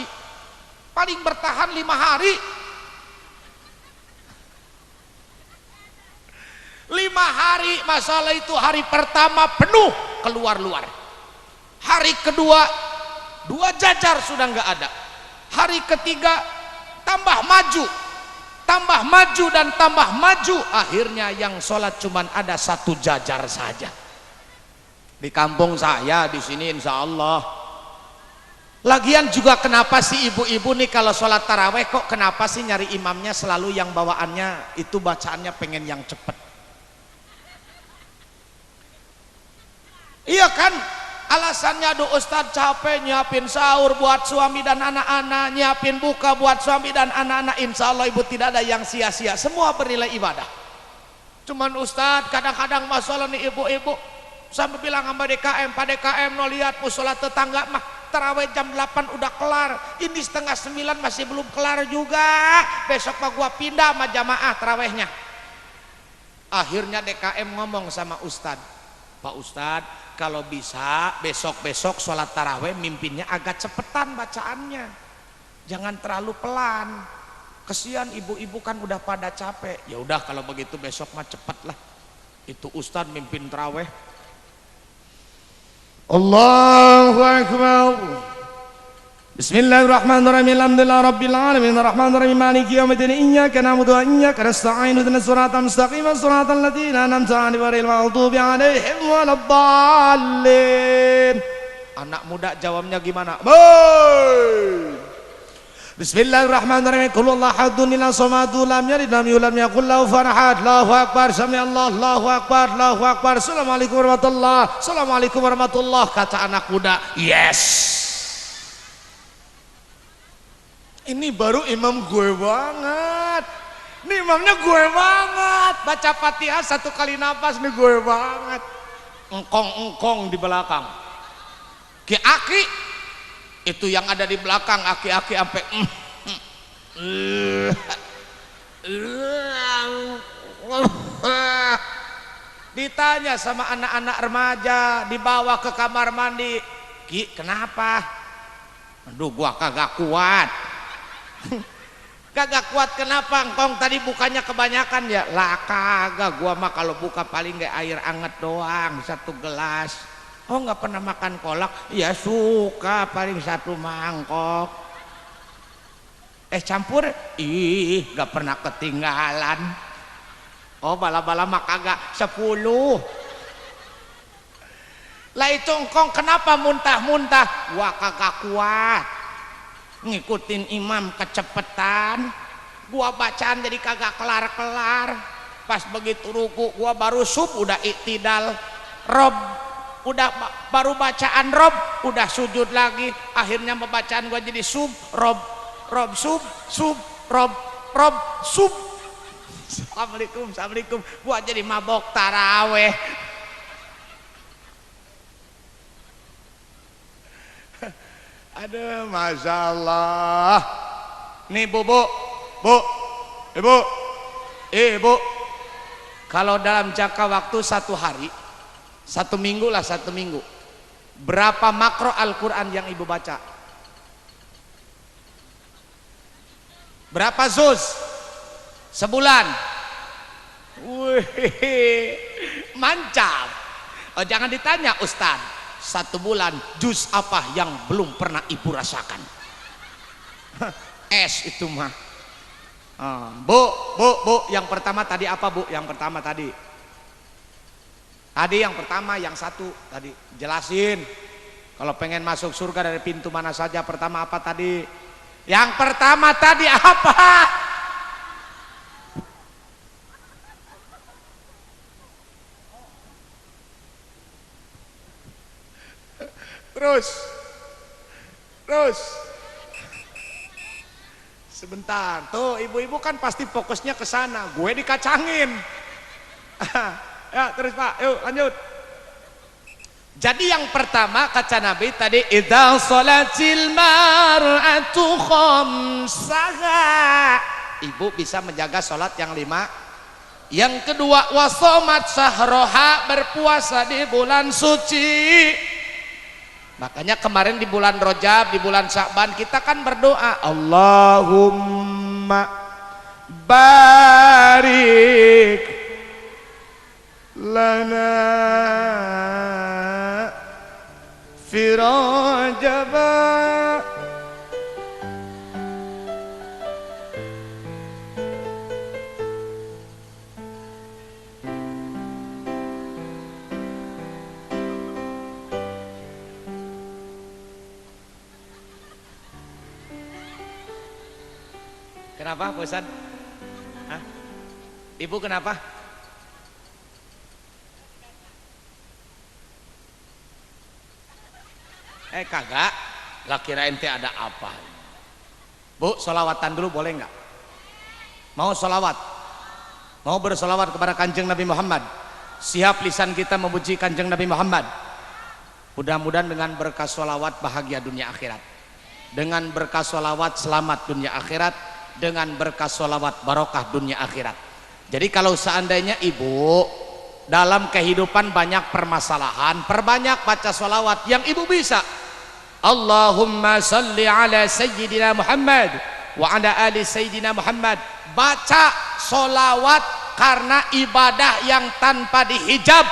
[SPEAKER 3] paling bertahan 5 hari. 5 hari, masalah itu hari pertama penuh keluar-luar. Hari kedua 2 jajar sudah nggak ada. Hari ketiga tambah maju dan tambah maju. Akhirnya yang sholat cuman ada 1 jajar saja. Di kampung saya di sini insya Allah. Lagian juga kenapa sih ibu-ibu nih kalau sholat taraweh kok kenapa sih nyari imamnya selalu yang bawaannya itu bacaannya pengen yang cepet? Iya kan? Alasannya, aduh Ustadz capek nyiapin sahur buat suami dan anak-anak, nyiapin buka buat suami dan anak-anak. Insya Allah ibu tidak ada yang sia-sia, semua bernilai ibadah. Cuman Ustadz kadang-kadang masalah nih ibu-ibu sampai bilang sama DKM, Pak DKM no lihat musola tetangga mah tarawih jam 8 udah kelar, ini setengah 9 masih belum kelar juga, besok mah gua pindah sama jamaah tarawihnya. Akhirnya DKM ngomong sama Ustadz, Pak Ustadz kalau bisa besok-besok sholat tarawih mimpinnya agak cepetan bacaannya. Jangan terlalu pelan. Kesian ibu-ibu kan udah pada capek. Ya udah kalau begitu besok mah cepet lah. Itu Ustadz mimpin taraweh. Allahu Akbar. Bismillahirrahmanirrahim. Alhamdulillah rabbil alamin arrahmanirrahim maliki yaumiddin iyyaka na'budu wa iyyaka nasta'in ihdinas siratal mustaqim siratal ladzina an'amta 'alaihim ghairil maghdubi 'alaihim waladdallin. Anak muda jawabnya gimana? Boy. Bismillahirrahmanirrahim. Qul huwallahu ahadun la samadu lam yalid lam yulad lam yakul lahu kufuwan ahad. Allahu akbar. Sami'allahu Allahu akbar. Allahu akbar. Assalamualaikum warahmatullahi. Assalamualaikum warahmatullahi. Kata anak muda, yes. Ini baru imam gue banget. Ini imamnya gue banget. Baca Fatihah 1 kali nafas nih gue banget. Engkong-engkong di belakang. Ki aki itu yang ada di belakang aki-aki sampai ditanya sama anak-anak remaja, dibawa ke kamar mandi. Ki, kenapa? Aduh, gua kagak kuat. Kagak kuat kenapa? Engkong tadi bukanya kebanyakan ya? Lah kagak, gua mah kalau buka paling gak air anget doang 1 gelas. Oh nggak pernah makan kolak? Ya suka, paling 1 mangkok. Campur? Ih, gak pernah ketinggalan. Oh bala-bala mah kagak 10. Lah itu engkong kenapa muntah-muntah? Gua kagak kuat ngikutin imam kecepetan. Gua bacaan jadi kagak kelar-kelar. Pas begitu ruku gua baru sub udah iktidal. Rob udah baru bacaan rob udah sujud lagi. Akhirnya pembacaan gua jadi sub rob sub rob sub. Assalamualaikum. Gua jadi mabok taraweh. Aduh, Masya Allah. Nih bu, ibu, kalau dalam jangka waktu 1 hari, 1 minggu lah, 1 minggu, berapa makro Al-Quran yang ibu baca? Berapa juz sebulan? Wih, mantap. Oh, jangan ditanya Ustaz, 1 bulan juz apa yang belum pernah ibu rasakan? Es itu mah. Bu, yang pertama tadi apa bu? Yang pertama tadi yang pertama yang 1 tadi jelasin. Kalau pengen masuk surga dari pintu mana saja, pertama apa tadi? Yang pertama tadi apa? Terus sebentar tuh, ibu-ibu kan pasti fokusnya ke sana, gue dikacangin. Ya terus Pak, yuk lanjut. Jadi yang pertama kata Nabi tadi, idza shalatil mar'atu khamsaha, ibu bisa menjaga sholat yang 5. Yang kedua, wasomat sahroha, berpuasa di bulan suci. Makanya kemarin di bulan Rajab, di bulan Sya'ban kita kan berdoa, Allahumma barik lana fi Rajab. Kenapa Pak Ustadz? Hah? Ibu kenapa? Kagak, lah kirain teh ada apa? Bu, sholawatan dulu boleh nggak? Mau sholawat? Mau bersolawat kepada Kanjeng Nabi Muhammad? Siap lisan kita memuji Kanjeng Nabi Muhammad. Mudah-mudahan dengan berkah sholawat bahagia dunia akhirat, dengan berkah sholawat selamat dunia akhirat, dengan berkah sholawat barokah dunia akhirat. Jadi kalau seandainya ibu dalam kehidupan banyak permasalahan, perbanyak baca sholawat yang ibu bisa. Allahumma salli ala Sayyidina Muhammad wa ala ali Sayyidina Muhammad. Baca solawat karena ibadah yang tanpa dihijab.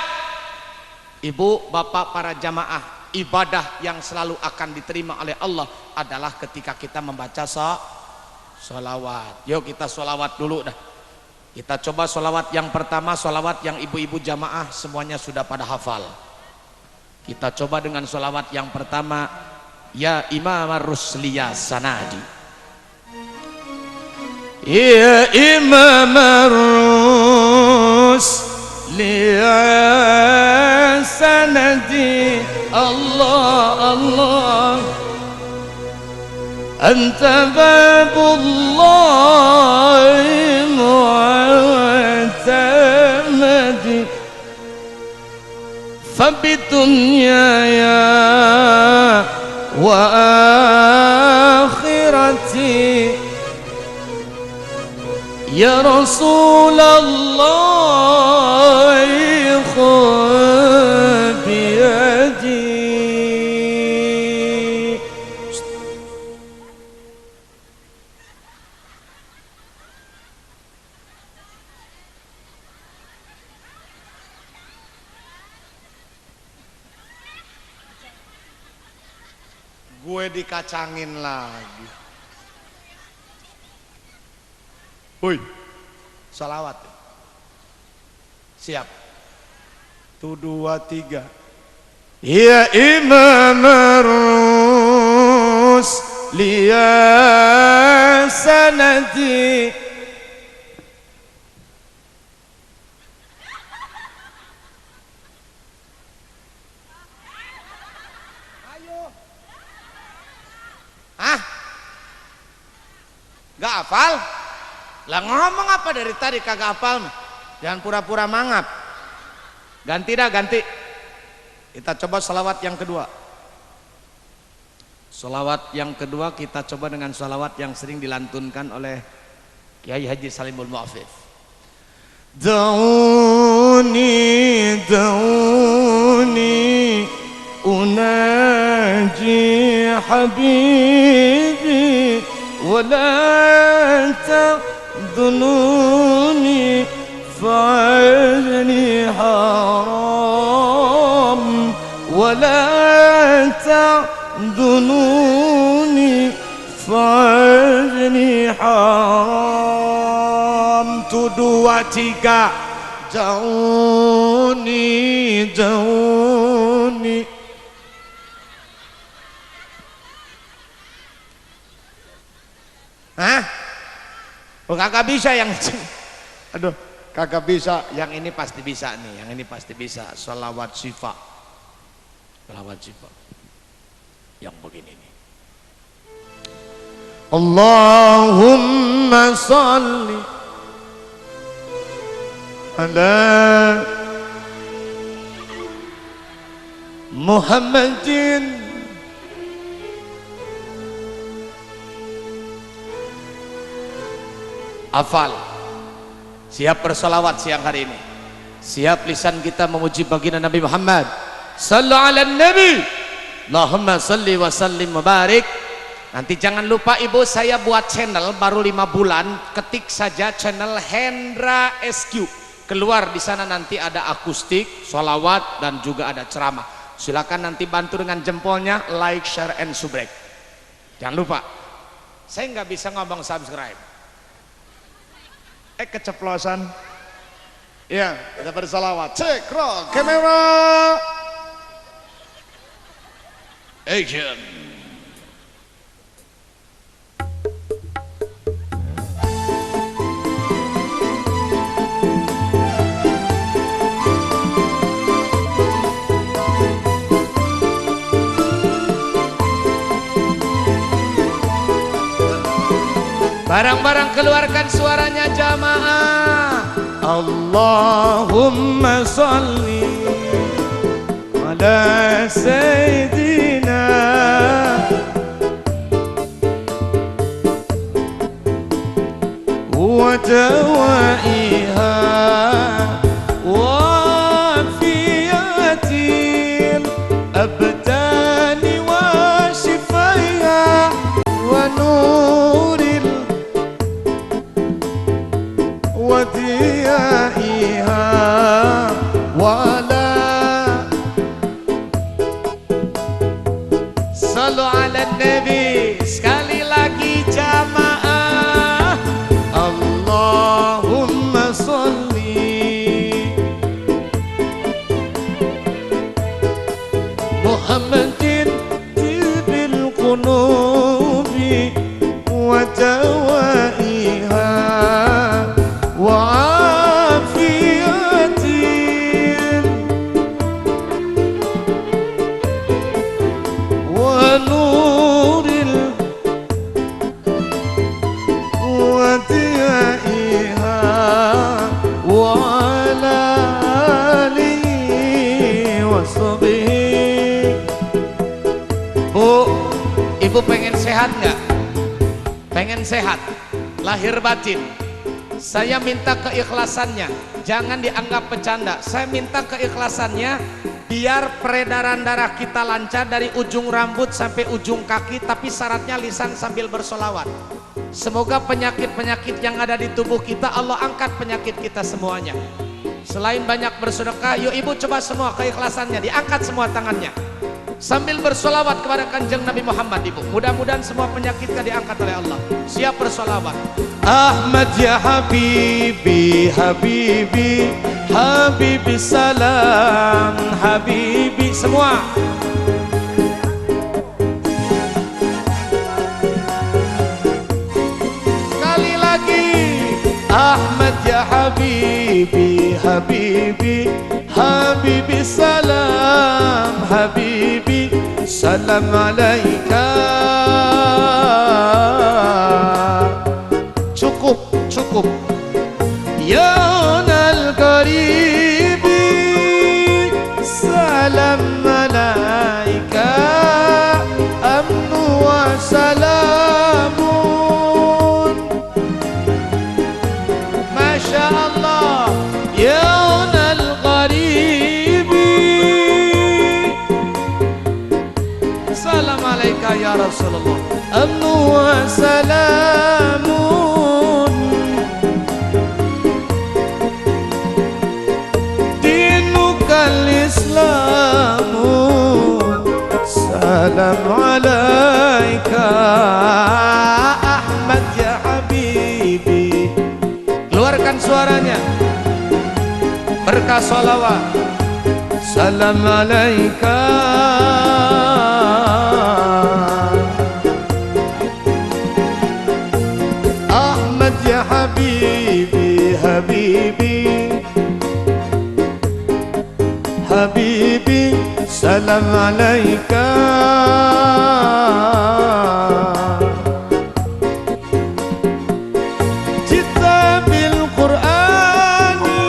[SPEAKER 3] Ibu, bapak, para jamaah, ibadah yang selalu akan diterima oleh Allah adalah ketika kita membaca solawat. Yuk kita solawat dulu dah. Kita coba solawat yang pertama, solawat yang ibu-ibu jamaah semuanya sudah pada hafal. Kita coba dengan solawat yang pertama, Ya Imam Ar-Rusliyah Sanadi. Ya Imam Ar-Rusliyah Sanadi, Allah Allah, Anta babullah mu'tamadi, Fabidunya ya wa akhirati, Ya Rasulullah khudh biyadi. Gue dikacangin lagi. Woi, salawat. Siap. 1, 2, 3. Ya Imam Ar-Rusliyah Sanadi. Gak hafal? Lah ngomong apa dari tadi kagak hafal? Jangan pura-pura mangap. Ganti dah, ganti. Kita coba salawat yang kedua. Salawat yang kedua kita coba dengan salawat yang sering dilantunkan oleh Kiai Haji Salimul Mu'afif. Da'uni da'uni unaji habibi ولا تظنوني فعلني حرام ولا تظنوني فعلني حرام. 1, 2, 3. Jauhni jauhni. Hah? Oh, kagak bisa yang aduh, kagak bisa. Yang ini pasti bisa nih, yang ini pasti bisa. Sholawat syifa. Sholawat syifa. Yang begini nih. Allahumma salli ala Muhammadin hafal. Siap bersolawat siang hari ini. Siap lisan kita memuji baginda Nabi Muhammad. Sallu ala Nabi. Allahumma salli wa sallim wa barik. Nanti jangan lupa ibu, saya buat channel baru 5 bulan. Ketik saja channel Hendra SQ. Keluar di sana nanti ada akustik, solawat dan juga ada ceramah. Silakan nanti bantu dengan jempolnya, like, share, and subrek. Jangan lupa. Saya nggak bisa ngomong subscribe. Keceplosan. Ya, kita bersalawat. Cek, roll, kamera. Action. Barang-barang keluarkan suaranya jamaah. Allahumma salli ala Sayyidina wa dawaiha wa fiyatil abdani wa وديائها ولا صلوا على النبي sekali lagi jamaah Allahumma sholli Muhammadin tibil qunubi wa dawaiha wa afiyatin wa nuril wa diyaiha wa ala alihi wa sahbihi. Bu, ibu pengen sehat nggak? Pengen sehat, lahir batin. Saya minta keikhlasannya, jangan dianggap bercanda. Saya minta keikhlasannya biar peredaran darah kita lancar dari ujung rambut sampai ujung kaki, tapi syaratnya lisan sambil bersolawat. Semoga penyakit-penyakit yang ada di tubuh kita Allah angkat penyakit kita semuanya. Selain banyak bersedekah, yuk ibu coba semua keikhlasannya, diangkat semua tangannya sambil bersolawat kepada kanjeng Nabi Muhammad. Ibu, mudah-mudahan semua penyakit kita diangkat oleh Allah. Siap bersolawat. Ahmad ya Habibi, Habibi, Habibi salam, Habibi. Semua sekali lagi. Ahmad ya Habibi, Habibi, Habibi salam, Habibi salam alaika. Cukup, cukup. Ya nal qaribi salam alaika, amnu wa salamun. Masya Allah. Ya nal qaribi salam alaika ya Rasulullah, amnu wa salamun. Dinukal Islamu salam alaika. Ahmad ya Habibi, keluarkan suaranya, berkah salawat. Salam alaika. Ahmad ya Habibi, Habibi, Habibi salam alaika. Jita bil Qur'ani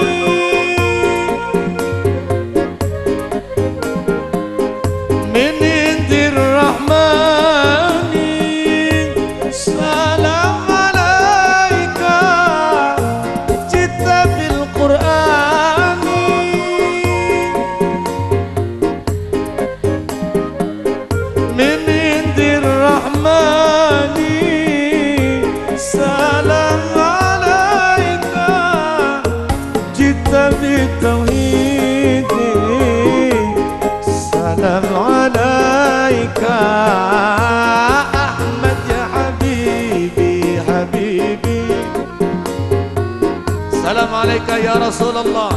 [SPEAKER 3] min indir rahmani. Salam alaika. Jita bil Qur'ani min indir rahmani. Salam alaika. Jita bitauhidi. Salam alaika. Ahmad ya Habibi, Habibi. Salam alaika ya Rasulullah.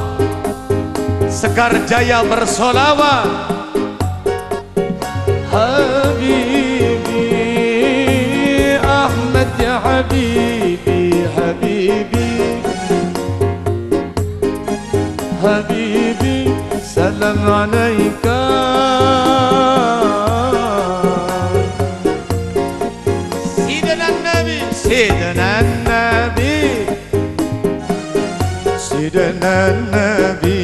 [SPEAKER 3] Sekar Jaya bersolawat. Habibi, Ahmad ya Habibi, Habibi, Habibi. Salam alaika. Sidana Nabi, Sidana Nabi, Sidana Nabi,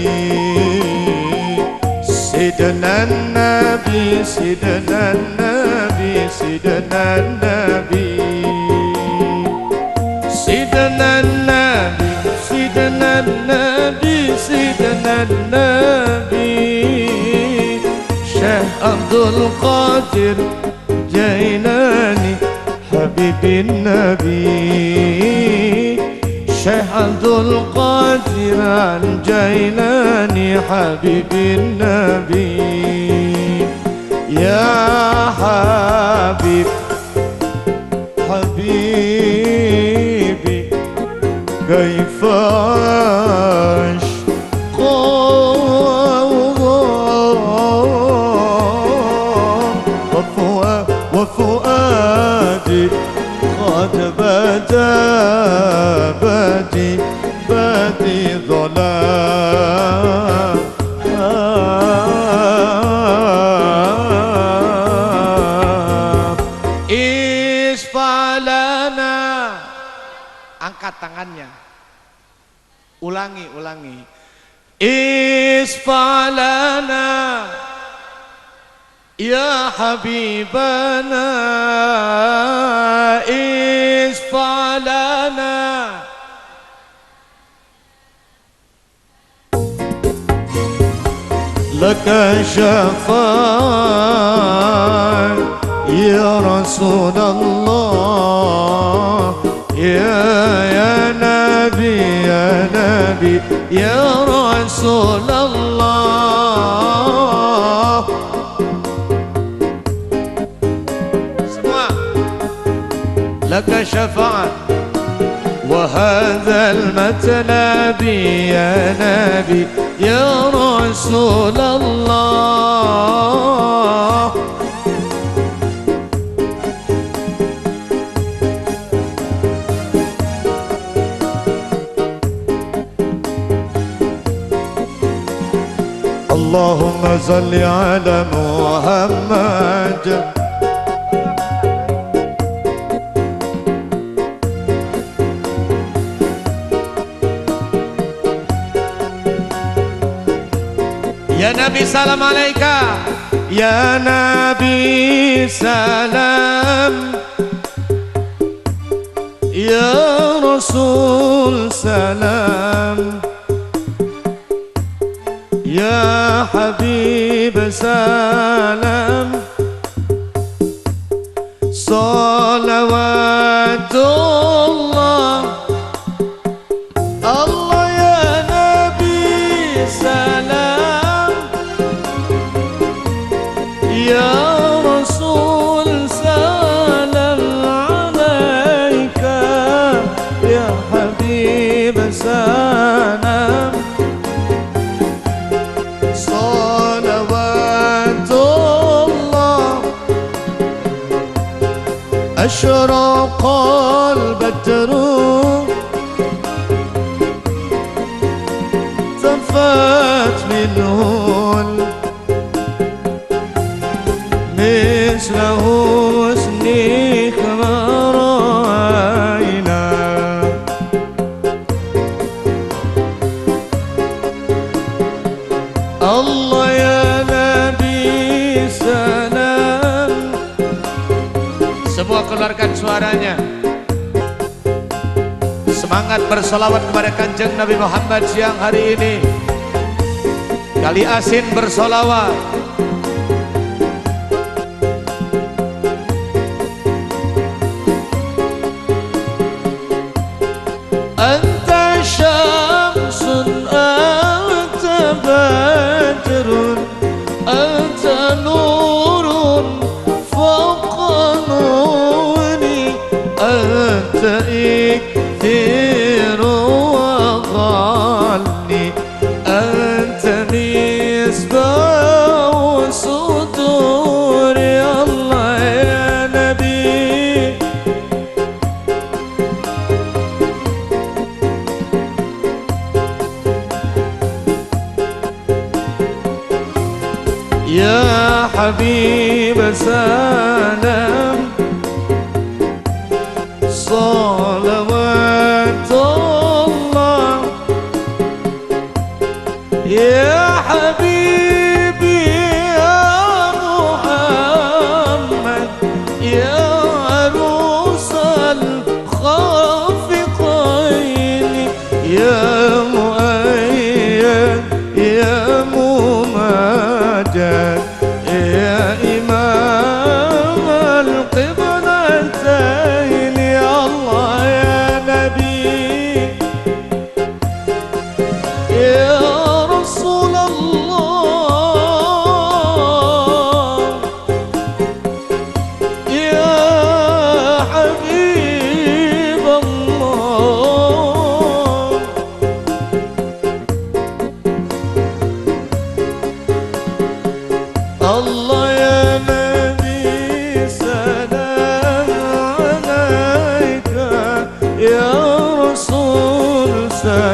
[SPEAKER 3] Sidana Nabi, Sidana Nabi, Sidana Nabi, Sidana Nabi, Sidana Nabi, Sidana Nabi. Syekh Abdul Qadir Jailani Habibin Nabi.
[SPEAKER 4] شيخ عبد القادر الجيلاني حبيب النبي يا حبيب حبيبي كيف أشقى وفؤادي قد بدا بدي ظلام
[SPEAKER 2] Isfalana. Angkat tangannya. Ulangi. Isfalana ya habibana, isfalana.
[SPEAKER 4] لك شفاعة يا رسول الله يا نبي يا رسول الله.
[SPEAKER 2] Semua.
[SPEAKER 4] لك شفاعة وهذا المطلب يا نبي يا رسول الله. اللهم صل على محمد
[SPEAKER 2] Ya Nabi salam alaika.
[SPEAKER 4] يا نبي سلام يا رسول سلام يا حبيب سلام صلوات الله الله يا نبي سلام يا رسول سلام عليك يا حبيب سلام صلوات الله. أشرق البدر زفت منه مثله حسنك ما رأينا. الله يا نبي سلام.
[SPEAKER 2] Semua keluarkan suaranya. Semangat bersolawat kepada Kanjeng Nabi Muhammad siang hari ini. Kali asin bersolawat.
[SPEAKER 4] أنت شمس أنت بدر أنت نور فوق نوري أنت إكثير وغالي أنت مصباح صدوري. الله يا نبي يا حبيب سلام صلوات الله يا حبيبي يا محمد يا عروس الخافقين يا مؤيد يا ممجد يا إمام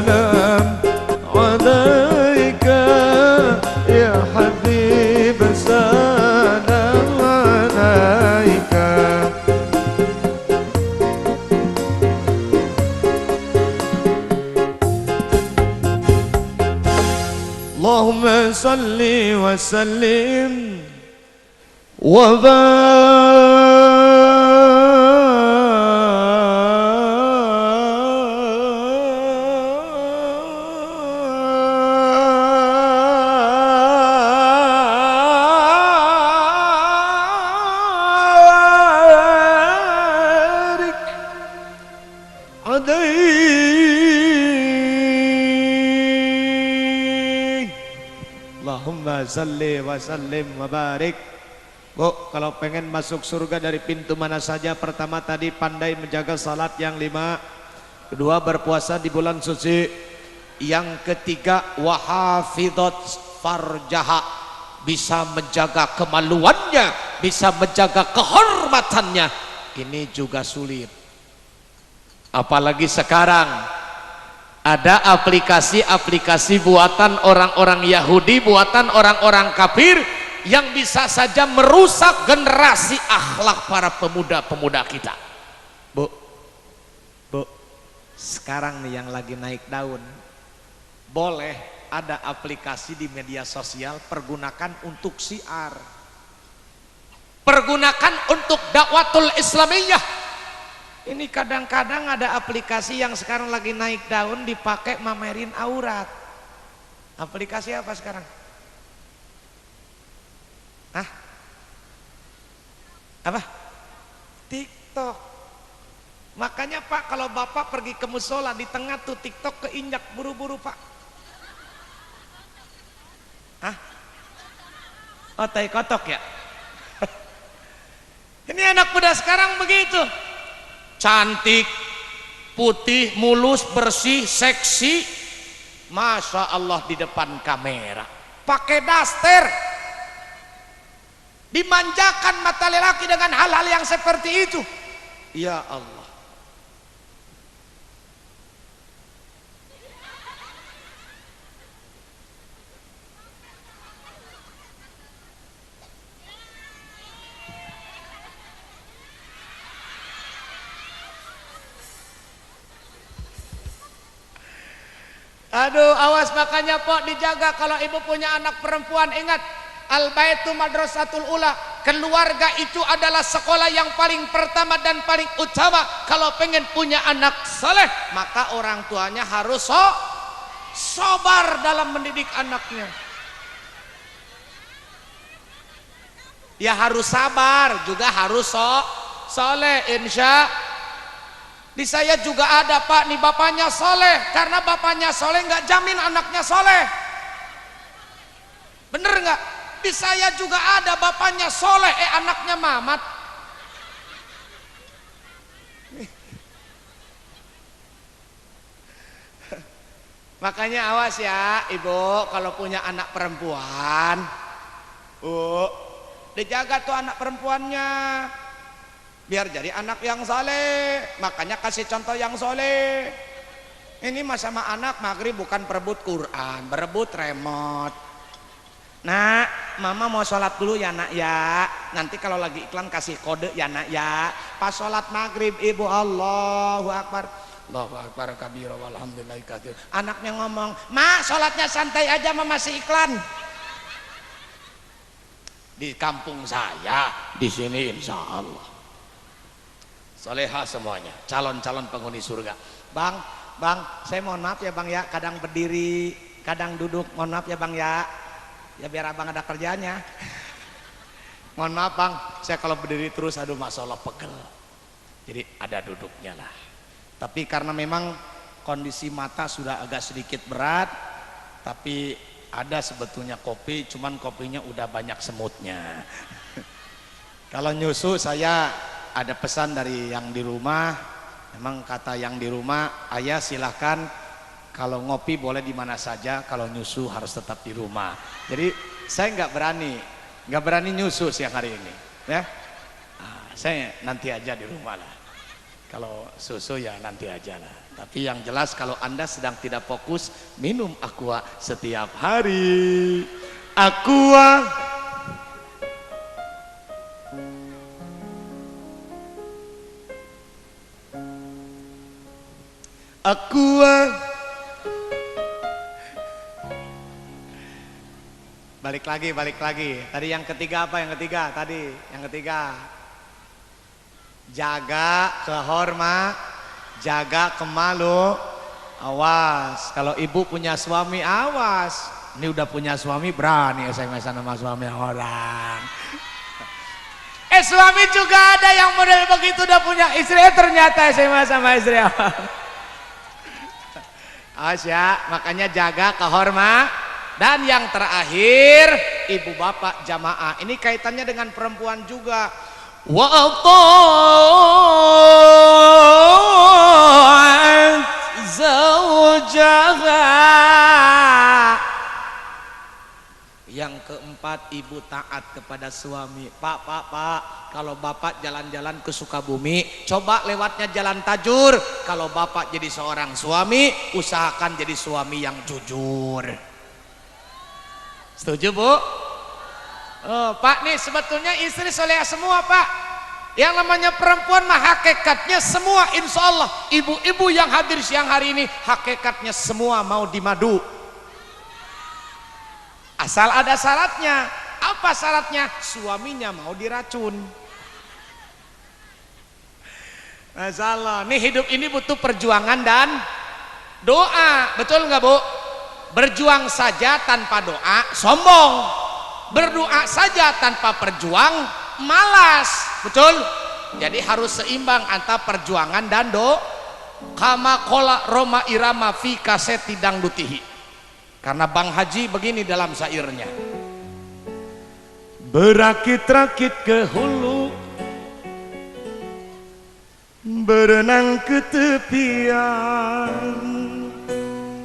[SPEAKER 4] سلام عليك يا حبيب سلام عليك اللهم صل وسلم وبارك عليه Allahumma salli wa sallim wa barik. Bu, kalau pengen masuk surga dari pintu mana saja, pertama tadi pandai menjaga salat yang 5, kedua berpuasa di bulan suci, yang ketiga wahafidhat farjaha, bisa menjaga kemaluannya, bisa menjaga kehormatannya. Ini juga sulit, apalagi sekarang ada aplikasi-aplikasi buatan orang-orang Yahudi, buatan orang-orang kafir yang bisa saja merusak generasi akhlak para pemuda-pemuda kita. Bu, sekarang nih yang lagi naik daun, boleh ada aplikasi di media sosial, pergunakan untuk syiar, pergunakan untuk dakwatul islamiyah. Ini kadang-kadang ada aplikasi yang sekarang lagi naik daun dipakai mamerin aurat. Aplikasi apa sekarang? Hah? Apa? TikTok. Makanya Pak, kalau Bapak pergi ke musola di tengah tuh TikTok keinjak, buru-buru Pak. Hah? Oh, tai kotok ya? Ini anak muda sekarang begitu. Cantik, putih, mulus, bersih, seksi, Masya Allah di depan kamera, pakai daster, dimanjakan mata lelaki dengan hal-hal yang seperti itu. Ya Allah. Aduh, awas, makanya Pok dijaga kalau ibu punya anak perempuan. Ingat, al-baitu madrasatul ula, keluarga itu adalah sekolah yang paling pertama dan paling utama. Kalau pengen punya anak saleh, maka orang tuanya harus sabar dalam mendidik anaknya. Ya harus sabar, juga harus soleh, insya. Di saya juga ada Pak, nih bapaknya soleh. Karena bapaknya soleh nggak jamin anaknya soleh. Bener nggak? Di saya juga ada bapaknya soleh, anaknya mamat. Makanya awas ya ibu, kalau punya anak perempuan, dijaga tuh anak perempuannya, biar jadi anak yang soleh. Makanya kasih contoh yang soleh. Ini mah sama anak maghrib bukan berebut Quran, berebut remote. Nak, mama mau sholat dulu ya nak ya. Nanti kalau lagi iklan kasih kode ya nak ya. Pas sholat maghrib ibu Allahu Akbar, Allahu Akbar kabira walhamdulillahi katsir. Anaknya ngomong, mak sholatnya santai aja, mama masih iklan. Di kampung saya, di sini insya Allah soleha semuanya, calon-calon penghuni surga. Bang, saya mohon maaf ya bang ya, kadang berdiri, kadang duduk, mohon maaf ya bang ya. Ya biar abang ada kerjanya. Mohon maaf bang, saya kalau berdiri terus aduh masya Allah pegel. Jadi ada duduknya lah. Tapi karena memang kondisi mata sudah agak sedikit berat, tapi ada sebetulnya kopi, cuman kopinya udah banyak semutnya. Kalau nyusu saya ada pesan dari yang di rumah. Memang kata yang di rumah, ayah silahkan kalau ngopi boleh di mana saja, kalau nyusu harus tetap di rumah. Jadi saya nggak berani nyusu siang hari ini, ya. Saya nanti aja di rumah lah. Kalau susu ya nanti aja lah. Tapi yang jelas kalau Anda sedang tidak fokus, minum Aqua setiap hari. Aqua. Aqua. Balik lagi. Tadi yang ketiga apa? Yang ketiga. Jaga kehormat, jaga kemalu. Awas, kalau ibu punya suami awas. Ini udah punya suami berani SMS-an sama suami orang. Suami juga ada yang model begitu udah punya istri, ternyata SMS sama istri orang. Awas ya, makanya jaga kehormat. Dan yang terakhir, ibu bapak jamaah. Ini kaitannya dengan perempuan juga. Wa ata'at zawjaha. Yang keempat, ibu taat kepada suami. Pak, kalau bapak jalan-jalan ke Sukabumi, coba lewatnya jalan Tajur. Kalau bapak jadi seorang suami, usahakan jadi suami yang jujur. Setuju, Bu? Oh, Pak, nih sebetulnya istri soleh semua, Pak. Yang namanya perempuan mah hakikatnya semua insya Allah. Ibu-ibu yang hadir siang hari ini hakikatnya semua mau dimadu. Asal ada syaratnya. Apa syaratnya? Suaminya mau diracun. Masya Allah, nih hidup ini butuh perjuangan dan doa. Betul nggak, Bu? Berjuang saja tanpa doa sombong. Berdoa saja tanpa perjuang malas. Betul? Jadi harus seimbang antara perjuangan dan doa. Kama kola Roma Irama fi kaseti dangdutihi. Karena Bang Haji begini dalam syairnya. Berakit-rakit ke hulu, berenang ke tepian.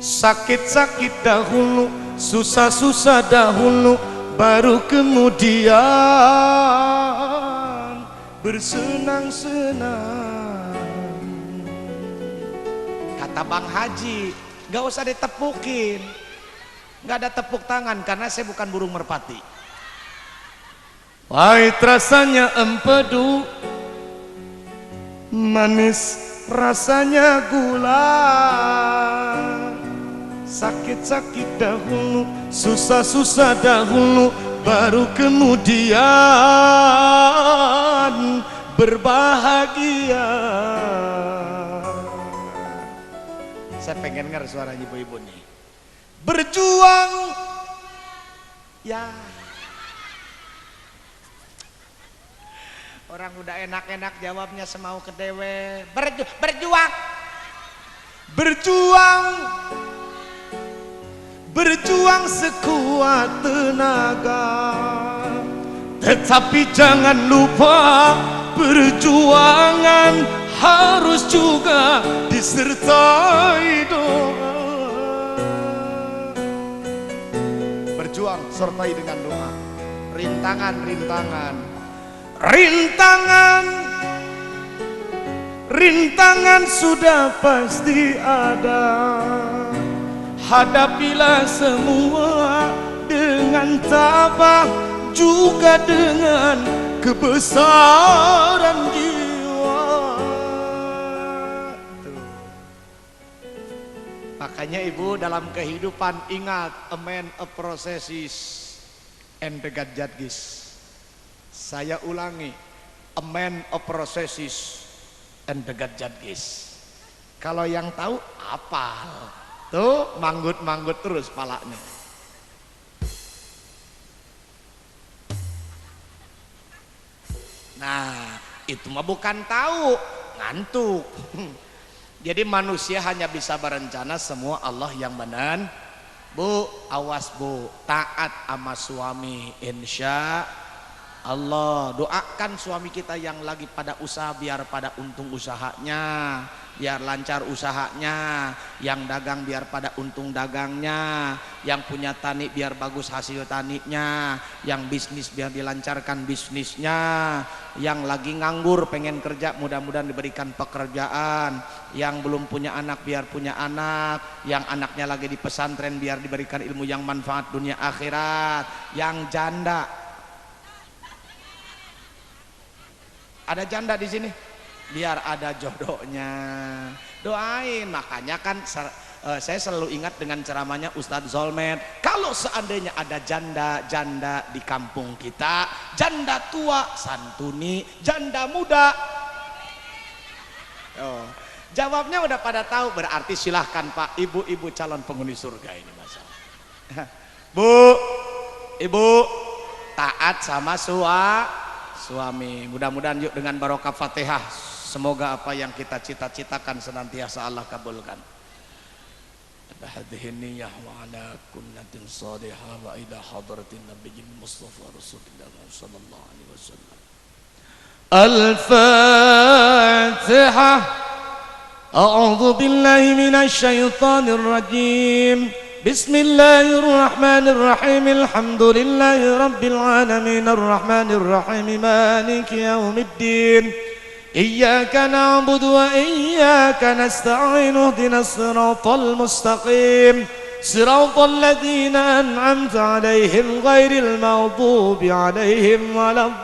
[SPEAKER 4] Sakit-sakit dahulu, susah-susah dahulu, baru kemudian bersenang-senang. Kata Bang Haji, gak usah ditepukin, gak ada tepuk tangan karena saya bukan burung merpati. Pahit rasanya empedu, manis rasanya gula. Sakit-sakit dahulu, susah-susah dahulu, baru kemudian berbahagia. Saya pengen denger suara ibu-ibu nih. Berjuang ya. Orang udah enak-enak jawabnya semau kedewe. Berjuang sekuat tenaga. Tetapi jangan lupa perjuangan harus juga disertai doa. Berjuang sertai dengan doa. Rintangan sudah pasti ada. Hadapilah semua dengan tabah, juga dengan kebesaran jiwa. Tuh. Makanya ibu dalam kehidupan ingat, a man a processes and the God judges. Saya ulangi, a man a processes and the God judges. Kalau yang tahu apal. Tuh manggut-manggut terus palanya. Nah, itu mah bukan tahu, ngantuk. Jadi manusia hanya bisa berencana, semua Allah yang benar. Bu, awas Bu, taat sama suami insya
[SPEAKER 3] Allah. Doakan suami kita yang lagi pada usaha biar pada untung usahanya, biar lancar usahanya, yang dagang biar pada untung dagangnya, yang punya tani biar bagus hasil taninya, yang bisnis biar dilancarkan bisnisnya, yang lagi nganggur pengen kerja mudah-mudahan diberikan pekerjaan, yang belum punya anak biar punya anak, yang anaknya lagi di pesantren biar diberikan ilmu yang manfaat dunia akhirat, yang janda. Ada janda di sini, biar ada jodohnya. Doain, makanya kan saya selalu ingat dengan ceramahnya Ustadz Zolmed. Kalau seandainya ada janda-janda di kampung kita, janda tua santuni, janda muda. Oh, jawabnya udah pada tahu, berarti silahkan Pak, ibu-ibu calon penghuni surga ini masalah. Bu, ibu taat sama suami. Mudah-mudahan yuk dengan barokah Fatihah, semoga apa yang kita cita-citakan senantiasa Allah kabulkan. Hadhihi niyyah wa ala kunnatin salihah wa ila hadratin nabiyyin mustafa rasulillah sallallahu alaihi wasallam. Al-Fatihah. A'udzu billahi minasy syaithanir rajim. Bismillahirrahmanirrahim. Alhamdulillahi rabbil alamin arrahmanir rahim maliki yaumiddin. Iyyaka na'budu wa iyyaka nasta'in ihdinas siratal mustaqim siratal ladzina an'amta 'alaihim ghairil maghdubi 'alaihim waladdallin.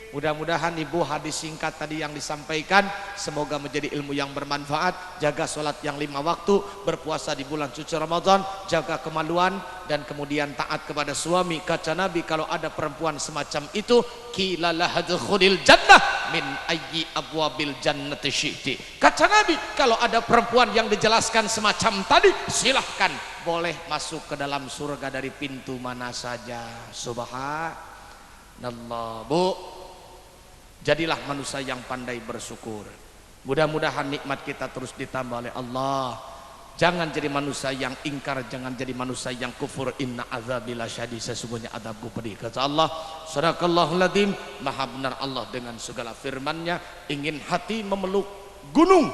[SPEAKER 3] Mudah-mudahan ibu hadis singkat tadi yang disampaikan semoga menjadi ilmu yang bermanfaat. Jaga sholat yang 5 waktu, berpuasa di bulan suci Ramadan, jaga kemaluan dan kemudian taat kepada suami. Kata Nabi, kalau ada perempuan semacam itu, qila laha udkhulil jannah min ayyi abwabil jannati syi'ti. Kata Nabi, kalau ada perempuan yang dijelaskan semacam tadi, silahkan boleh masuk ke dalam surga dari pintu mana saja. Subhanallah. Bu, jadilah manusia yang pandai bersyukur. Mudah-mudahan nikmat kita terus ditambah oleh Allah. Jangan jadi manusia yang ingkar, jangan jadi manusia yang kufur. Inna azabi lasyadid, sesungguhnya adabku pedih. Kata Allah, sadaqallahul adzim. Maha benar Allah dengan segala firman-Nya. Ingin hati memeluk gunung,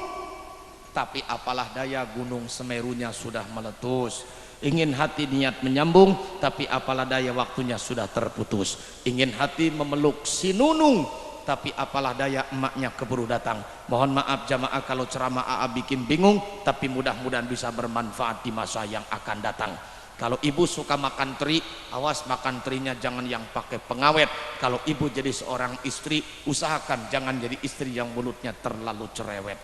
[SPEAKER 3] tapi apalah daya gunung Semerunya sudah meletus. Ingin hati niat menyambung, tapi apalah daya waktunya sudah terputus. Ingin hati memeluk si Nunung, tapi apalah daya emaknya keburu datang. Mohon maaf jamaah kalau ceramah AA bikin bingung, tapi mudah-mudahan bisa bermanfaat di masa yang akan datang. Kalau ibu suka makan teri, awas makan terinya jangan yang pakai pengawet. Kalau ibu jadi seorang istri, usahakan jangan jadi istri yang mulutnya terlalu cerewet.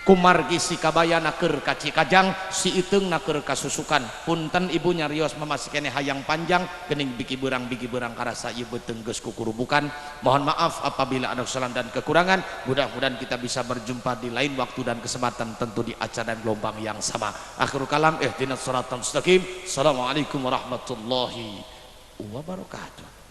[SPEAKER 3] Kumargi si kabaya naker kaci kajang, si iteng naker kasusukan. Punten ibunya rios memasikene hayang panjang, gening biki berang karasa ibu tengges kukurubukan. Mohon maaf apabila ada kesalahan dan kekurangan. Mudah-mudahan kita bisa berjumpa di lain waktu dan kesempatan, tentu di acara dan gelombang yang sama. Akhirul kalam, ihdinas siratal mustaqim. Assalamualaikum warahmatullahi wabarakatuh.